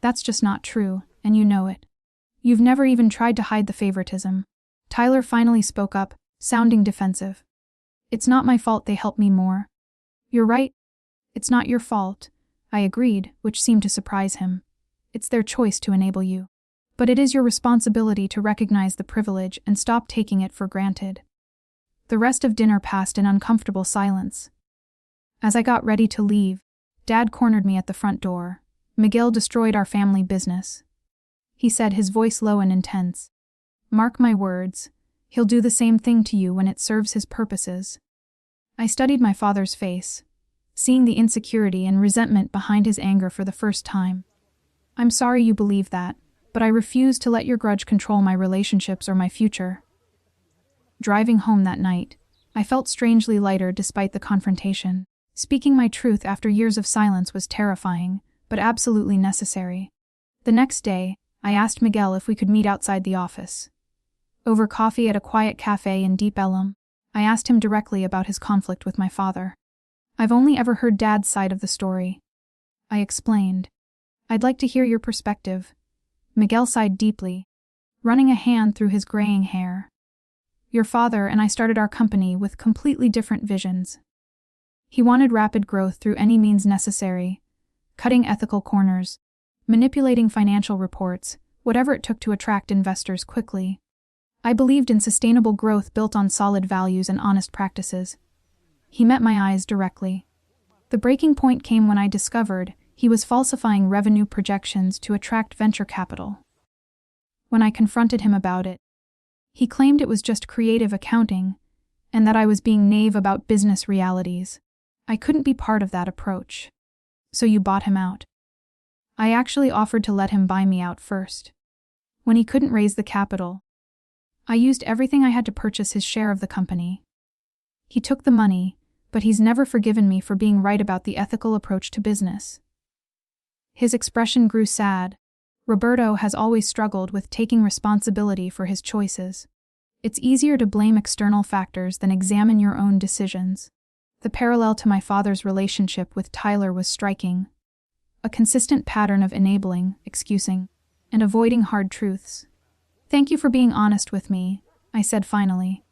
that's just not true, and you know it. You've never even tried to hide the favoritism." Tyler finally spoke up, sounding defensive. "It's not my fault they help me more." "You're right. It's not your fault," I agreed, which seemed to surprise him. "It's their choice to enable you. But it is your responsibility to recognize the privilege and stop taking it for granted." The rest of dinner passed in uncomfortable silence. As I got ready to leave, Dad cornered me at the front door. "Miguel destroyed our family business," he said, his voice low and intense. "Mark my words, he'll do the same thing to you when it serves his purposes." I studied my father's face, seeing the insecurity and resentment behind his anger for the first time. "I'm sorry you believe that, but I refuse to let your grudge control my relationships or my future." Driving home that night, I felt strangely lighter despite the confrontation. Speaking my truth after years of silence was terrifying, but absolutely necessary. The next day, I asked Miguel if we could meet outside the office. Over coffee at a quiet cafe in Deep Ellum, I asked him directly about his conflict with my father. "I've only ever heard Dad's side of the story," I explained. "I'd like to hear your perspective." Miguel sighed deeply, running a hand through his graying hair. "Your father and I started our company with completely different visions. He wanted rapid growth through any means necessary, cutting ethical corners, manipulating financial reports, whatever it took to attract investors quickly. I believed in sustainable growth built on solid values and honest practices." He met my eyes directly. The breaking point came when I discovered he was falsifying revenue projections to attract venture capital. When I confronted him about it, he claimed it was just creative accounting, and that I was being naive about business realities. I couldn't be part of that approach. "So you bought him out?" I actually offered to let him buy me out first. When he couldn't raise the capital, I used everything I had to purchase his share of the company. He took the money, but he's never forgiven me for being right about the ethical approach to business. His expression grew sad. Roberto has always struggled with taking responsibility for his choices. It's easier to blame external factors than examine your own decisions. The parallel to my father's relationship with Tyler was striking. A consistent pattern of enabling, excusing, and avoiding hard truths. "Thank you for being honest with me," I said finally.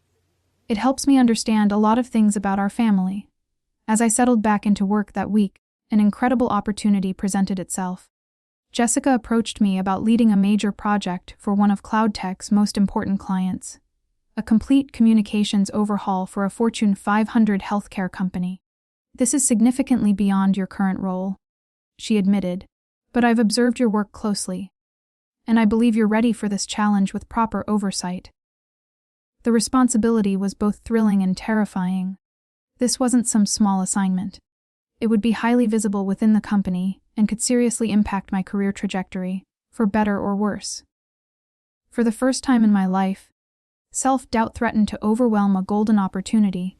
"It helps me understand a lot of things about our family." As I settled back into work that week, an incredible opportunity presented itself. Jessica approached me about leading a major project for one of CloudTech's most important clients, a complete communications overhaul for a Fortune 500 healthcare company. This is significantly beyond your current role, she admitted, but I've observed your work closely, and I believe you're ready for this challenge with proper oversight. The responsibility was both thrilling and terrifying. This wasn't some small assignment. It would be highly visible within the company and could seriously impact my career trajectory, for better or worse. For the first time in my life, self-doubt threatened to overwhelm a golden opportunity.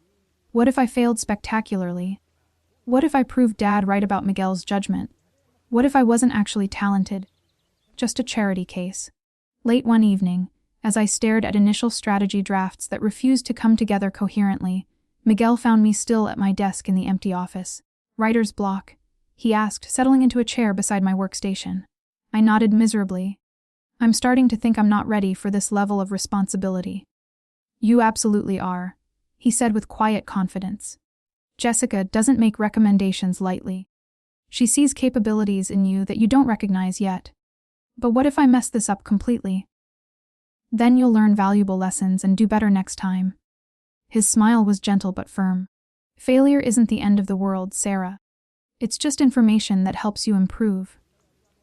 What if I failed spectacularly? What if I proved Dad right about Miguel's judgment? What if I wasn't actually talented? Just a charity case. Late one evening, as I stared at initial strategy drafts that refused to come together coherently, Miguel found me still at my desk in the empty office. "Writer's block?" he asked, settling into a chair beside my workstation. I nodded miserably. "I'm starting to think I'm not ready for this level of responsibility." "You absolutely are," he said with quiet confidence. "Jessica doesn't make recommendations lightly. She sees capabilities in you that you don't recognize yet. But what if I mess this up completely? Then you'll learn valuable lessons and do better next time." His smile was gentle but firm. "Failure isn't the end of the world, Sarah. It's just information that helps you improve."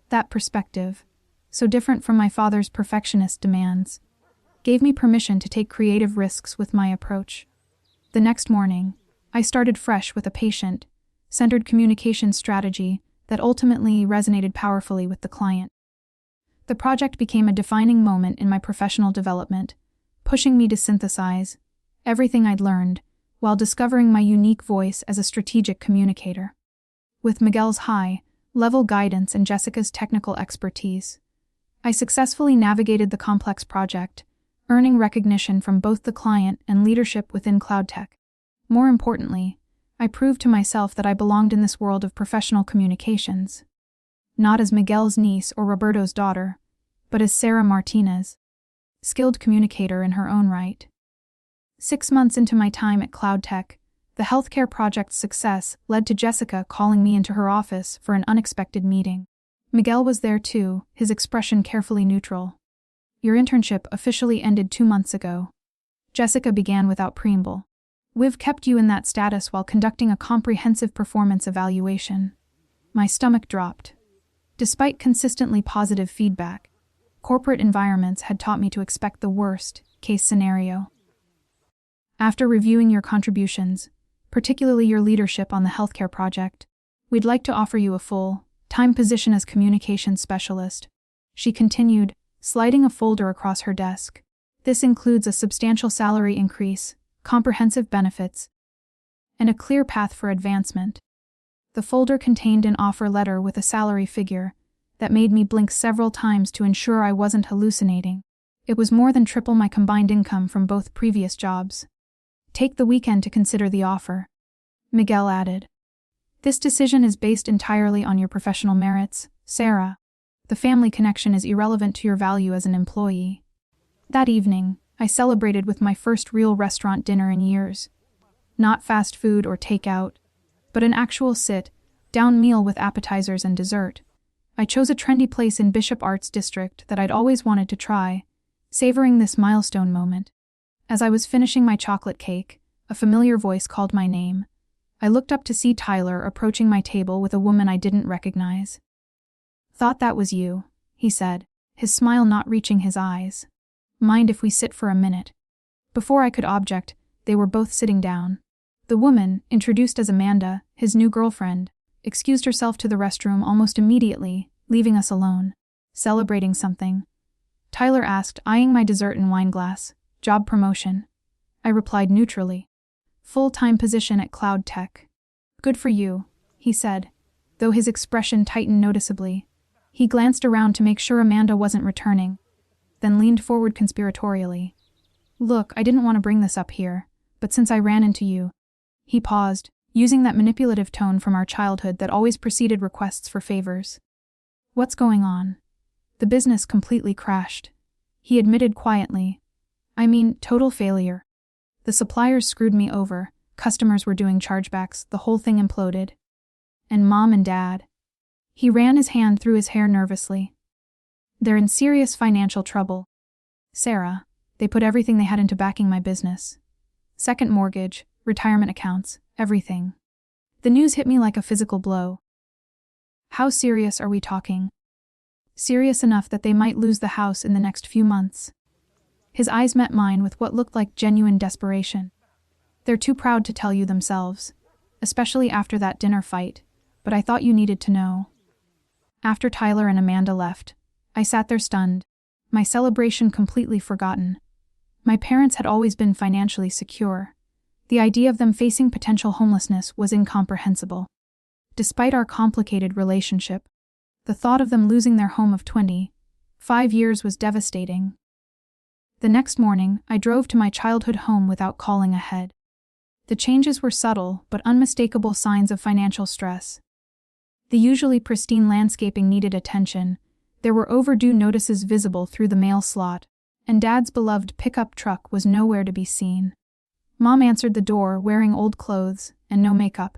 That perspective, so different from my father's perfectionist demands, gave me permission to take creative risks with my approach. The next morning, I started fresh with a patient-centered communication strategy that ultimately resonated powerfully with the client. The project became a defining moment in my professional development, pushing me to synthesize everything I'd learned while discovering my unique voice as a strategic communicator. With Miguel's high-level guidance and Jessica's technical expertise, I successfully navigated the complex project, earning recognition from both the client and leadership within CloudTech. More importantly, I proved to myself that I belonged in this world of professional communications. Not as Miguel's niece or Roberto's daughter, but as Sarah Martinez, skilled communicator in her own right. 6 months into my time at CloudTech, the healthcare project's success led to Jessica calling me into her office for an unexpected meeting. Miguel was there too, his expression carefully neutral. "Your internship officially ended 2 months ago," Jessica began without preamble. "We've kept you in that status while conducting a comprehensive performance evaluation." My stomach dropped. Despite consistently positive feedback, corporate environments had taught me to expect the worst-case scenario. "After reviewing your contributions, particularly your leadership on the healthcare project, we'd like to offer you a full-time position as communications specialist," she continued, sliding a folder across her desk. "This includes a substantial salary increase, comprehensive benefits, and a clear path for advancement." The folder contained an offer letter with a salary figure that made me blink several times to ensure I wasn't hallucinating. It was more than triple my combined income from both previous jobs. "Take the weekend to consider the offer," Miguel added. "This decision is based entirely on your professional merits, Sarah. The family connection is irrelevant to your value as an employee." That evening, I celebrated with my first real restaurant dinner in years. Not fast food or takeout, but an actual sit-down meal with appetizers and dessert. I chose a trendy place in Bishop Arts District that I'd always wanted to try, savoring this milestone moment. As I was finishing my chocolate cake, a familiar voice called my name. I looked up to see Tyler approaching my table with a woman I didn't recognize. "Thought that was you," he said, his smile not reaching his eyes. "Mind if we sit for a minute?" Before I could object, they were both sitting down. The woman, introduced as Amanda, his new girlfriend, excused herself to the restroom almost immediately, leaving us alone. "Celebrating something?" Tyler asked, eyeing my dessert and wine glass. "Job promotion," I replied neutrally. "Full-time position at CloudTech." "Good for you," he said, though his expression tightened noticeably. He glanced around to make sure Amanda wasn't returning, then leaned forward conspiratorially. "Look, I didn't want to bring this up here, but since I ran into you..." He paused, using that manipulative tone from our childhood that always preceded requests for favors. "What's going on?" "The business completely crashed," he admitted quietly. "I mean, total failure. The suppliers screwed me over, customers were doing chargebacks, the whole thing imploded. And Mom and Dad..." He ran his hand through his hair nervously. They're in serious financial trouble. Sarah, they put everything they had into backing my business. Second mortgage, retirement accounts, everything. The news hit me like a physical blow. How serious are we talking? Serious enough that they might lose the house in the next few months. His eyes met mine with what looked like genuine desperation. They're too proud to tell you themselves, especially after that dinner fight, but I thought you needed to know. After Tyler and Amanda left, I sat there stunned, my celebration completely forgotten. My parents had always been financially secure. The idea of them facing potential homelessness was incomprehensible. Despite our complicated relationship, the thought of them losing their home of 25 years was devastating. The next morning, I drove to my childhood home without calling ahead. The changes were subtle but unmistakable signs of financial stress. The usually pristine landscaping needed attention. There were overdue notices visible through the mail slot, and Dad's beloved pickup truck was nowhere to be seen. Mom answered the door wearing old clothes and no makeup,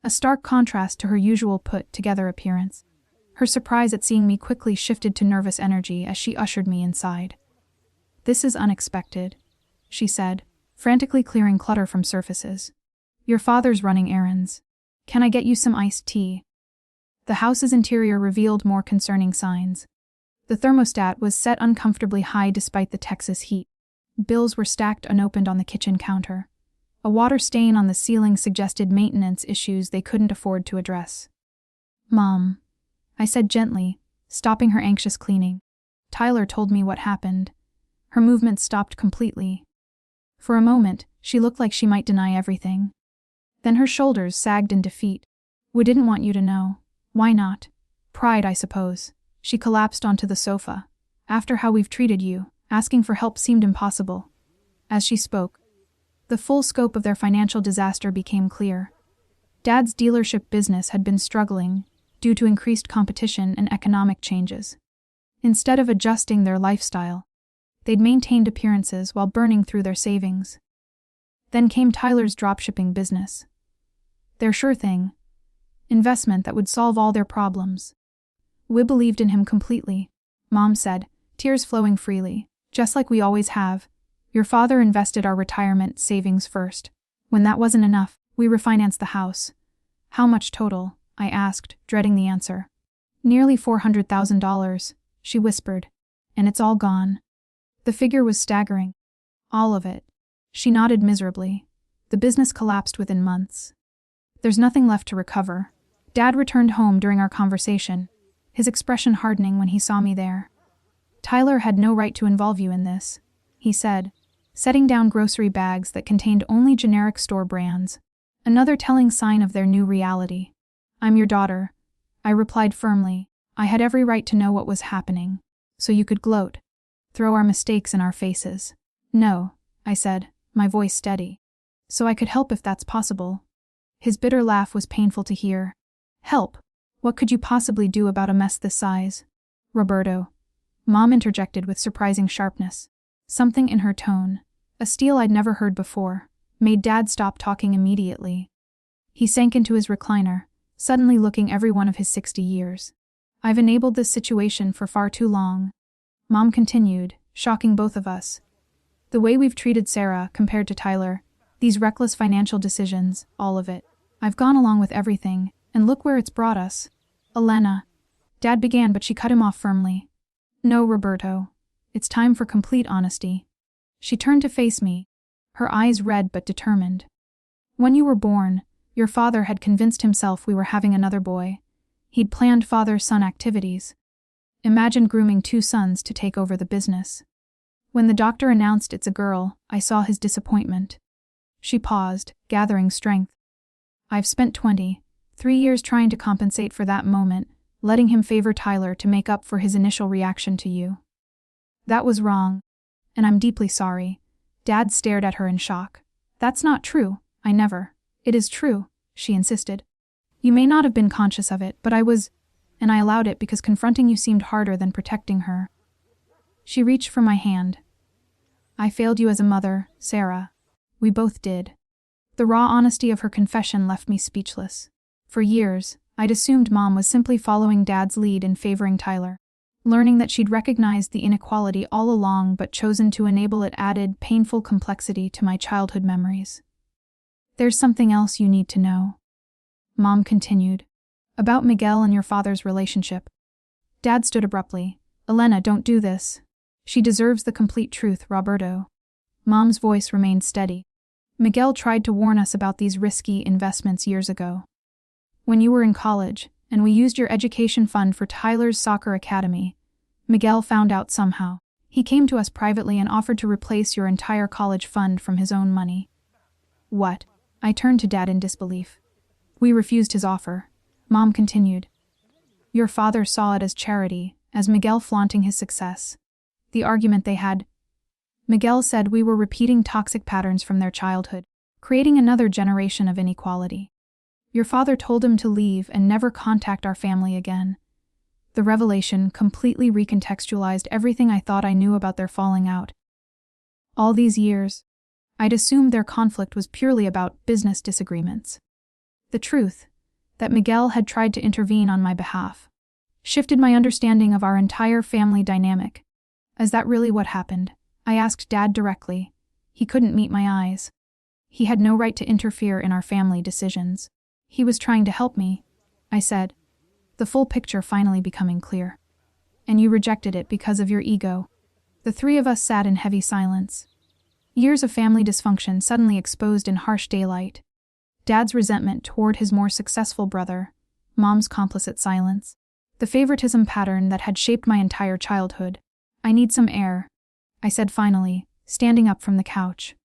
a stark contrast to her usual put-together appearance. Her surprise at seeing me quickly shifted to nervous energy as she ushered me inside. "This is unexpected," she said, frantically clearing clutter from surfaces. "Your father's running errands. Can I get you some iced tea?" The house's interior revealed more concerning signs. The thermostat was set uncomfortably high despite the Texas heat. Bills were stacked unopened on the kitchen counter. A water stain on the ceiling suggested maintenance issues they couldn't afford to address. "Mom," I said gently, stopping her anxious cleaning. "Tyler told me what happened." Her movement stopped completely. For a moment, she looked like she might deny everything. Then her shoulders sagged in defeat. "We didn't want you to know." "Why not?" "Pride, I suppose." She collapsed onto the sofa. "After how we've treated you, asking for help seemed impossible." As she spoke, the full scope of their financial disaster became clear. Dad's dealership business had been struggling due to increased competition and economic changes. Instead of adjusting their lifestyle, they'd maintained appearances while burning through their savings. Then came Tyler's dropshipping business. Their sure thing, investment that would solve all their problems. "We believed in him completely," Mom said, tears flowing freely. "Just like we always have. Your father invested our retirement savings first. When that wasn't enough, we refinanced the house." "How much total?" I asked, dreading the answer. "Nearly $400,000, she whispered. "And it's all gone." The figure was staggering. "All of it." She nodded miserably. "The business collapsed within months. There's nothing left to recover." Dad returned home during our conversation, his expression hardening when he saw me there. "Tyler had no right to involve you in this," he said, setting down grocery bags that contained only generic store brands, another telling sign of their new reality. "I'm your daughter," I replied firmly. "I had every right to know what was happening, so you could gloat, throw our mistakes in our faces." "No," I said, my voice steady. "So I could help if that's possible." His bitter laugh was painful to hear. "Help? What could you possibly do about a mess this size?" "Roberto," Mom interjected with surprising sharpness. Something in her tone, a steel I'd never heard before, made Dad stop talking immediately. He sank into his recliner, suddenly looking every one of his 60 years. "I've enabled this situation for far too long," Mom continued, shocking both of us. "The way we've treated Sarah compared to Tyler, these reckless financial decisions, all of it. I've gone along with everything, and look where it's brought us." "Elena," Dad began, but she cut him off firmly. "No, Roberto. It's time for complete honesty." She turned to face me, her eyes red but determined. "When you were born, your father had convinced himself we were having another boy. He'd planned father-son activities. Imagined grooming 2 sons to take over the business. When the doctor announced it's a girl, I saw his disappointment." She paused, gathering strength. "I've spent 23 years trying to compensate for that moment, letting him favor Tyler to make up for his initial reaction to you. That was wrong, and I'm deeply sorry." Dad stared at her in shock. "That's not true. I never." "It is true," she insisted. "You may not have been conscious of it, but I was, and I allowed it because confronting you seemed harder than protecting her." She reached for my hand. "I failed you as a mother, Sarah. We both did." The raw honesty of her confession left me speechless. For years, I'd assumed Mom was simply following Dad's lead in favoring Tyler. Learning that she'd recognized the inequality all along but chosen to enable it added painful complexity to my childhood memories. "There's something else you need to know," Mom continued, "about Miguel and your father's relationship." Dad stood abruptly. "Elena, don't do this. She deserves the complete truth, Roberto." Mom's voice remained steady. "Miguel tried to warn us about these risky investments years ago. When you were in college, and we used your education fund for Tyler's soccer academy, Miguel found out somehow. He came to us privately and offered to replace your entire college fund from his own money." "What?" I turned to Dad in disbelief. "We refused his offer," Mom continued. "Your father saw it as charity, as Miguel flaunting his success. The argument they had, Miguel said we were repeating toxic patterns from their childhood, creating another generation of inequality. Your father told him to leave and never contact our family again." The revelation completely recontextualized everything I thought I knew about their falling out. All these years, I'd assumed their conflict was purely about business disagreements. The truth, that Miguel had tried to intervene on my behalf, shifted my understanding of our entire family dynamic. "Is that really what happened?" I asked Dad directly. He couldn't meet my eyes. He had no right to interfere in our family decisions. "He was trying to help me," I said, the full picture finally becoming clear. "And you rejected it because of your ego." The three of us sat in heavy silence. Years of family dysfunction suddenly exposed in harsh daylight. Dad's resentment toward his more successful brother, Mom's complicit silence, the favoritism pattern that had shaped my entire childhood. "I need some air," I said finally, standing up from the couch.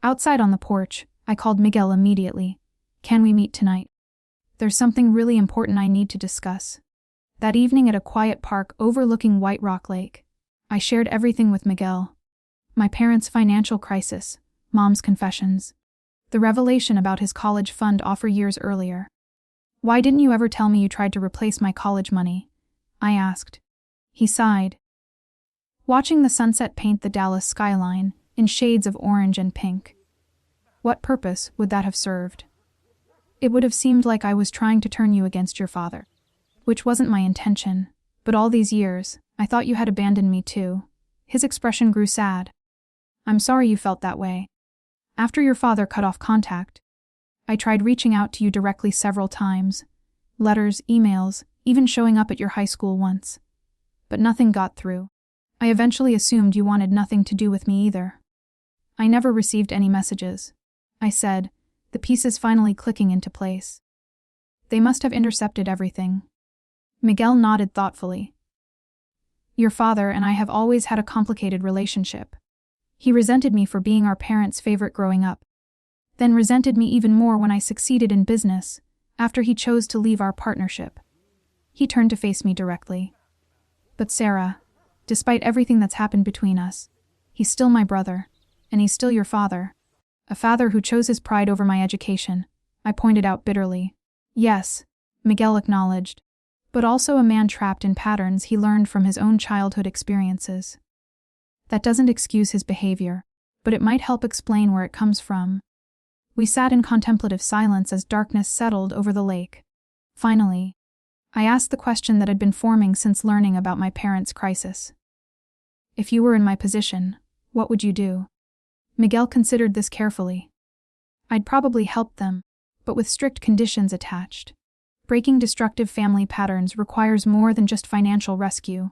Outside on the porch, I called Miguel immediately. "Can we meet tonight? There's something really important I need to discuss." That evening at a quiet park overlooking White Rock Lake, I shared everything with Miguel. My parents' financial crisis, Mom's confessions, the revelation about his college fund offer years earlier. "Why didn't you ever tell me you tried to replace my college money?" I asked. He sighed. "Watching the sunset paint the Dallas skyline in shades of orange and pink. What purpose would that have served? It would have seemed like I was trying to turn you against your father. Which wasn't my intention, but all these years, I thought you had abandoned me too." His expression grew sad. "I'm sorry you felt that way. After your father cut off contact, I tried reaching out to you directly several times. Letters, emails, even showing up at your high school once. But nothing got through. I eventually assumed you wanted nothing to do with me either." "I never received any messages," I said, the pieces finally clicking into place. "They must have intercepted everything." Miguel nodded thoughtfully. "Your father and I have always had a complicated relationship. He resented me for being our parents' favorite growing up, then resented me even more when I succeeded in business, after he chose to leave our partnership." He turned to face me directly. "But Sarah, despite everything that's happened between us, he's still my brother, and he's still your father. A father who chose his pride over my education," I pointed out bitterly. "Yes," Miguel acknowledged, "but also a man trapped in patterns he learned from his own childhood experiences. That doesn't excuse his behavior, but it might help explain where it comes from." We sat in contemplative silence as darkness settled over the lake. Finally, I asked the question that had been forming since learning about my parents' crisis. "If you were in my position, what would you do?" Miguel considered this carefully. "I'd probably help them, but with strict conditions attached. Breaking destructive family patterns requires more than just financial rescue.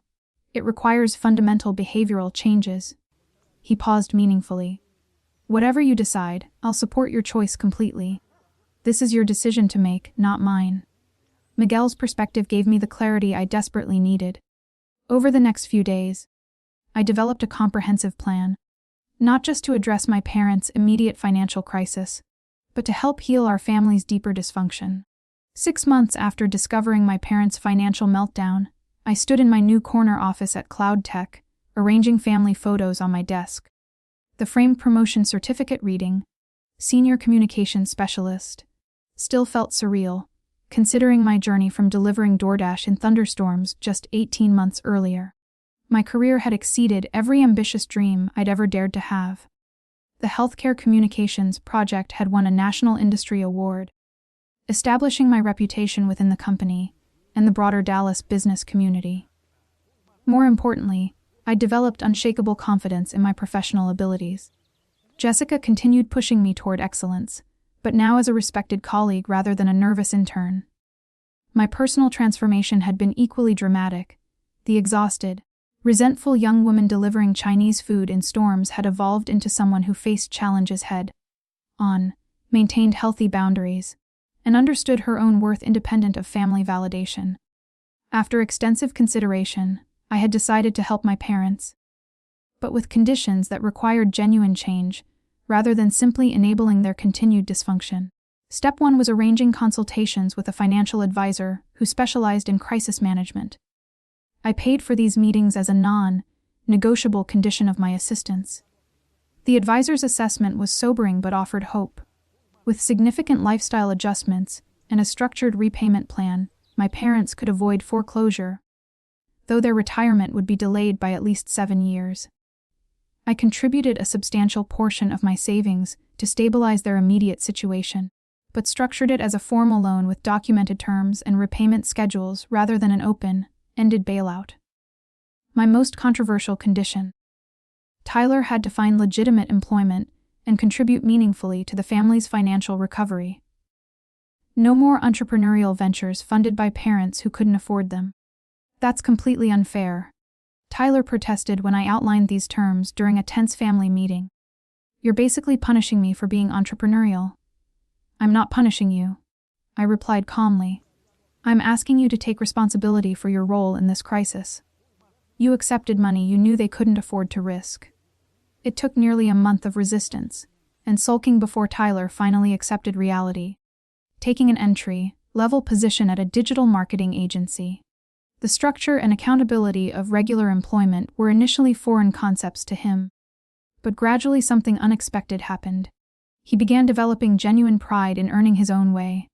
It requires fundamental behavioral changes." He paused meaningfully. "Whatever you decide, I'll support your choice completely. This is your decision to make, not mine." Miguel's perspective gave me the clarity I desperately needed. Over the next few days, I developed a comprehensive plan, not just to address my parents' immediate financial crisis, but to help heal our family's deeper dysfunction. 6 months after discovering my parents' financial meltdown, I stood in my new corner office at Cloud Tech, arranging family photos on my desk. The framed promotion certificate reading, Senior Communications Specialist, still felt surreal, considering my journey from delivering DoorDash in thunderstorms just 18 months earlier. My career had exceeded every ambitious dream I'd ever dared to have. The healthcare communications project had won a national industry award. establishing my reputation within the company and the broader Dallas business community. More importantly, I developed unshakable confidence in my professional abilities. Jessica continued pushing me toward excellence, but now as a respected colleague rather than a nervous intern. My personal transformation had been equally dramatic. The exhausted, resentful young woman delivering Chinese food in storms had evolved into someone who faced challenges head-on, maintained healthy boundaries, and understood her own worth independent of family validation. After extensive consideration, I had decided to help my parents, but with conditions that required genuine change, rather than simply enabling their continued dysfunction. Step 1 was arranging consultations with a financial advisor who specialized in crisis management. I paid for these meetings as a non-negotiable condition of my assistance. The advisor's assessment was sobering but offered hope. With significant lifestyle adjustments and a structured repayment plan, my parents could avoid foreclosure, though their retirement would be delayed by at least 7 years. I contributed a substantial portion of my savings to stabilize their immediate situation, but structured it as a formal loan with documented terms and repayment schedules rather than an open-ended bailout. My most controversial condition. Tyler had to find legitimate employment and contribute meaningfully to the family's financial recovery. No more entrepreneurial ventures funded by parents who couldn't afford them. That's completely unfair, Tyler protested when I outlined these terms during a tense family meeting. You're basically punishing me for being entrepreneurial. I'm not punishing you, I replied calmly. I'm asking you to take responsibility for your role in this crisis. You accepted money you knew they couldn't afford to risk. It took nearly a month of resistance and sulking before Tyler finally accepted reality, taking an entry-level position at a digital marketing agency. The structure and accountability of regular employment were initially foreign concepts to him, but gradually something unexpected happened. He began developing genuine pride in earning his own way.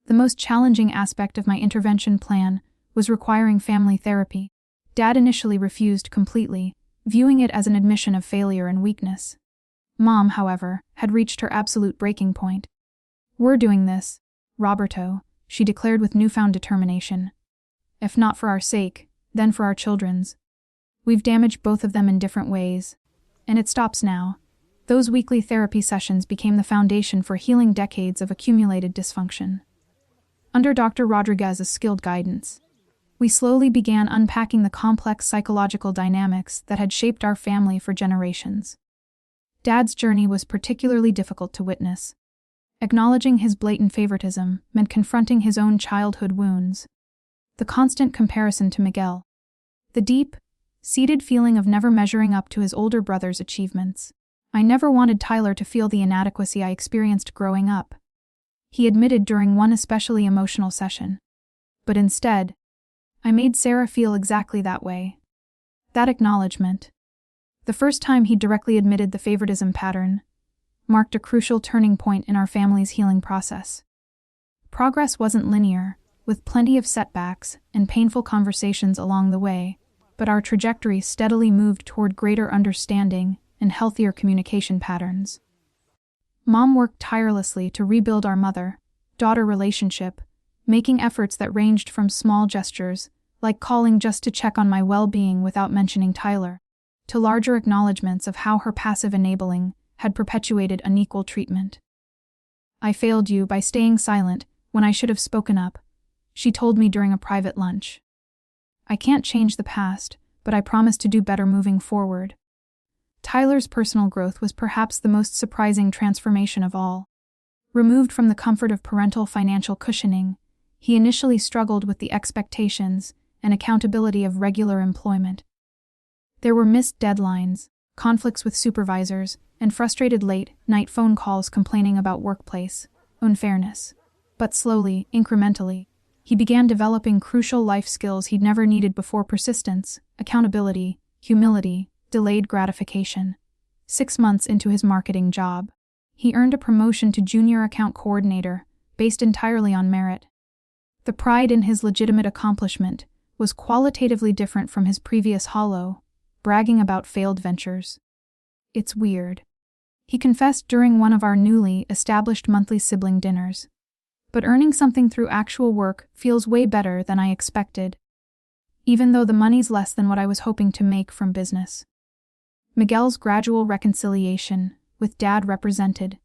The most challenging aspect of my intervention plan was requiring family therapy. Dad initially refused completely, viewing it as an admission of failure and weakness. Mom, however, had reached her absolute breaking point. We're doing this, Roberto, she declared with newfound determination. If not for our sake, then for our children's. We've damaged both of them in different ways. And it stops now. Those weekly therapy sessions became the foundation for healing decades of accumulated dysfunction. Under Dr. Rodriguez's skilled guidance, we slowly began unpacking the complex psychological dynamics that had shaped our family for generations. Dad's journey was particularly difficult to witness. Acknowledging his blatant favoritism meant confronting his own childhood wounds. The constant comparison to Miguel. The deep-seated feeling of never measuring up to his older brother's achievements. I never wanted Tyler to feel the inadequacy I experienced growing up, he admitted during one especially emotional session. But instead, I made Sarah feel exactly that way. That acknowledgement, the first time he directly admitted the favoritism pattern, marked a crucial turning point in our family's healing process. Progress wasn't linear, with plenty of setbacks and painful conversations along the way, but our trajectory steadily moved toward greater understanding and healthier communication patterns. Mom worked tirelessly to rebuild our mother-daughter relationship, making efforts that ranged from small gestures, like calling just to check on my well-being without mentioning Tyler, to larger acknowledgments of how her passive enabling had perpetuated unequal treatment. I failed you by staying silent when I should have spoken up, she told me during a private lunch. I can't change the past, but I promise to do better moving forward. Tyler's personal growth was perhaps the most surprising transformation of all. Removed from the comfort of parental financial cushioning, he initially struggled with the expectations and accountability of regular employment. There were missed deadlines, conflicts with supervisors, and frustrated late-night phone calls complaining about workplace unfairness. But slowly, incrementally, he began developing crucial life skills he'd never needed before: persistence, accountability, humility, delayed gratification. 6 months into his marketing job, he earned a promotion to junior account coordinator, based entirely on merit. The pride in his legitimate accomplishment was qualitatively different from his previous hollow, bragging about failed ventures. It's weird, he confessed during one of our newly established monthly sibling dinners. But earning something through actual work feels way better than I expected, even though the money's less than what I was hoping to make from business. Miguel's gradual reconciliation, with Dad represented,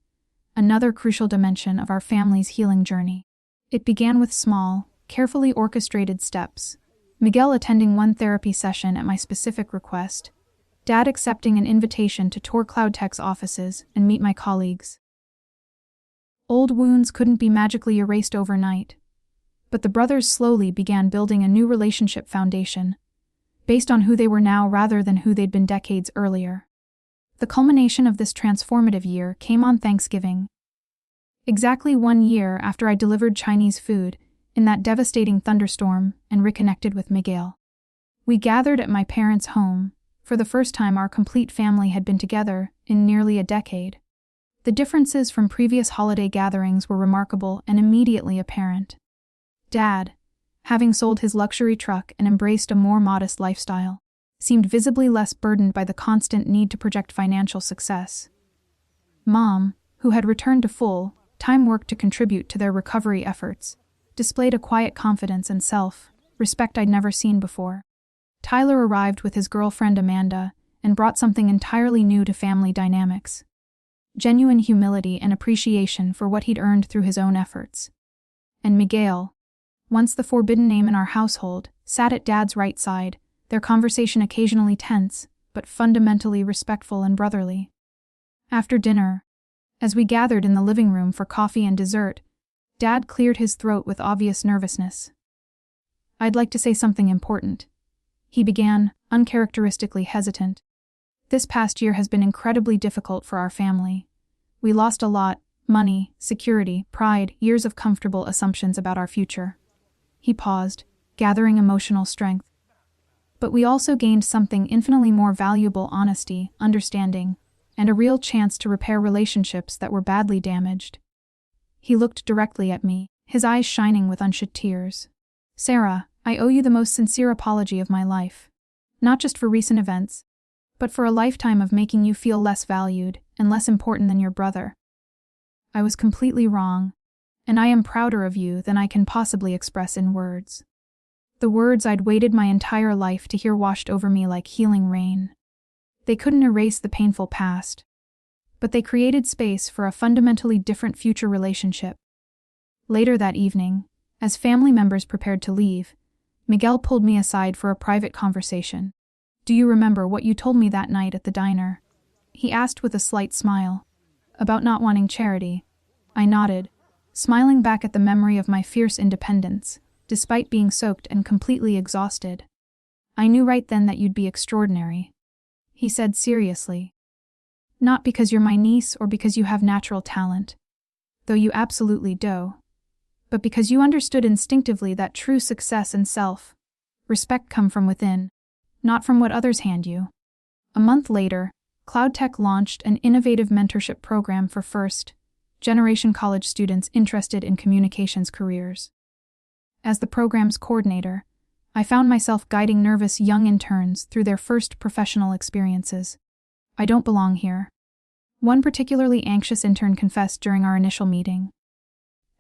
another crucial dimension of our family's healing journey. It began with small, carefully orchestrated steps. Miguel attending one therapy session at my specific request, Dad accepting an invitation to tour CloudTech's offices and meet my colleagues. Old wounds couldn't be magically erased overnight, but the brothers slowly began building a new relationship foundation, based on who they were now rather than who they'd been decades earlier. The culmination of this transformative year came on Thanksgiving. Exactly 1 year after I delivered Chinese food in that devastating thunderstorm and reconnected with Miguel. We gathered at my parents' home, for the first time our complete family had been together in nearly a decade. The differences from previous holiday gatherings were remarkable and immediately apparent. Dad, having sold his luxury truck and embraced a more modest lifestyle, seemed visibly less burdened by the constant need to project financial success. Mom, who had returned to full-time work to contribute to their recovery efforts, displayed a quiet confidence and self-respect I'd never seen before. Tyler arrived with his girlfriend Amanda and brought something entirely new to family dynamics: genuine humility and appreciation for what he'd earned through his own efforts. And Miguel, once the forbidden name in our household, sat at Dad's right side, their conversation occasionally tense, but fundamentally respectful and brotherly. After dinner, as we gathered in the living room for coffee and dessert, Dad cleared his throat with obvious nervousness. "I'd like to say something important," he began, uncharacteristically hesitant. "This past year has been incredibly difficult for our family. We lost a lot: money, security, pride, years of comfortable assumptions about our future." He paused, gathering emotional strength. "But we also gained something infinitely more valuable: honesty, understanding, and a real chance to repair relationships that were badly damaged." He looked directly at me, his eyes shining with unshed tears. "Sarah, I owe you the most sincere apology of my life. Not just for recent events, but for a lifetime of making you feel less valued and less important than your brother. I was completely wrong, and I am prouder of you than I can possibly express in words." The words I'd waited my entire life to hear washed over me like healing rain. They couldn't erase the painful past, but they created space for a fundamentally different future relationship. Later that evening, as family members prepared to leave, Miguel pulled me aside for a private conversation. "Do you remember what you told me that night at the diner?" he asked with a slight smile. "About not wanting charity." I nodded, smiling back at the memory of my fierce independence, despite being soaked and completely exhausted. "I knew right then that you'd be extraordinary," he said seriously. "Not because you're my niece or because you have natural talent, though you absolutely do, but because you understood instinctively that true success and self-respect come from within, not from what others hand you." A month later, CloudTech launched an innovative mentorship program for first-generation college students interested in communications careers. As the program's coordinator, I found myself guiding nervous young interns through their first professional experiences. "I don't belong here," one particularly anxious intern confessed during our initial meeting.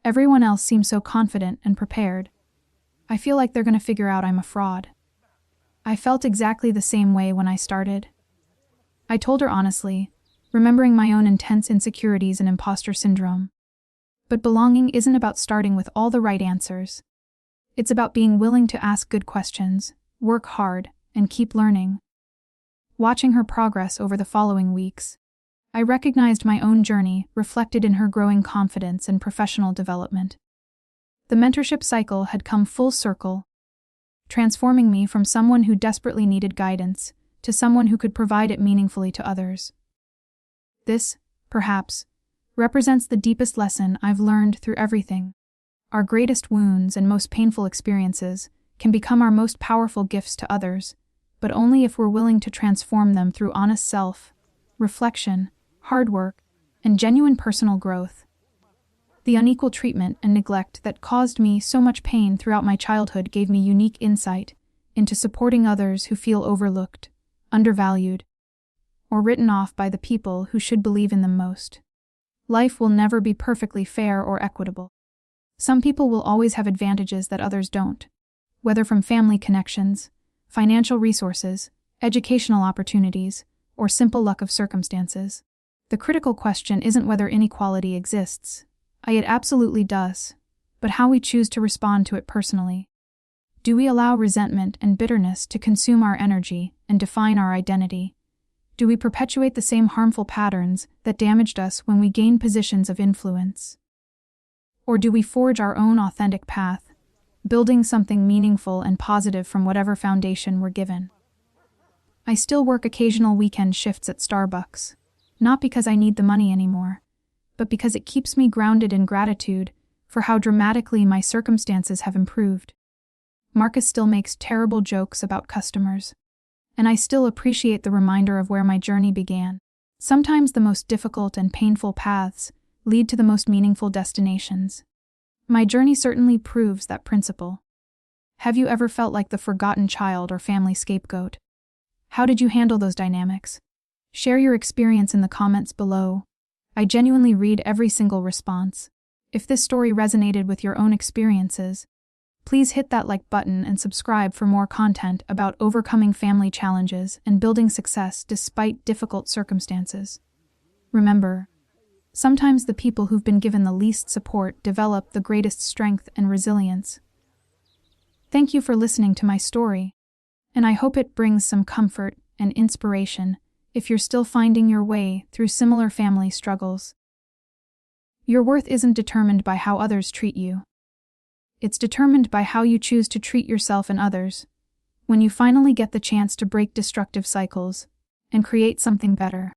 "Everyone else seems so confident and prepared. I feel like they're going to figure out I'm a fraud." I felt exactly the same way when I started. I told her honestly, remembering my own intense insecurities and imposter syndrome. But belonging isn't about starting with all the right answers. It's about being willing to ask good questions, work hard, and keep learning. Watching her progress over the following weeks, I recognized my own journey reflected in her growing confidence and professional development. The mentorship cycle had come full circle, transforming me from someone who desperately needed guidance to someone who could provide it meaningfully to others. This, perhaps, represents the deepest lesson I've learned through everything. Our greatest wounds and most painful experiences can become our most powerful gifts to others, but only if we're willing to transform them through honest self-reflection, hard work, and genuine personal growth. The unequal treatment and neglect that caused me so much pain throughout my childhood gave me unique insight into supporting others who feel overlooked, undervalued, or written off by the people who should believe in them most. Life will never be perfectly fair or equitable. Some people will always have advantages that others don't, whether from family connections, financial resources, educational opportunities, or simple luck of circumstances. The critical question isn't whether inequality exists. It absolutely does, but how we choose to respond to it personally. Do we allow resentment and bitterness to consume our energy and define our identity? Do we perpetuate the same harmful patterns that damaged us when we gain positions of influence? Or do we forge our own authentic path, building something meaningful and positive from whatever foundation we're given? I still work occasional weekend shifts at Starbucks, not because I need the money anymore, but because it keeps me grounded in gratitude for how dramatically my circumstances have improved. Marcus still makes terrible jokes about customers, and I still appreciate the reminder of where my journey began. Sometimes the most difficult and painful paths lead to the most meaningful destinations. My journey certainly proves that principle. Have you ever felt like the forgotten child or family scapegoat? How did you handle those dynamics? Share your experience in the comments below. I genuinely read every single response. If this story resonated with your own experiences, please hit that like button and subscribe for more content about overcoming family challenges and building success despite difficult circumstances. Remember, sometimes the people who've been given the least support develop the greatest strength and resilience. Thank you for listening to my story, and I hope it brings some comfort and inspiration if you're still finding your way through similar family struggles. Your worth isn't determined by how others treat you. It's determined by how you choose to treat yourself and others when you finally get the chance to break destructive cycles and create something better.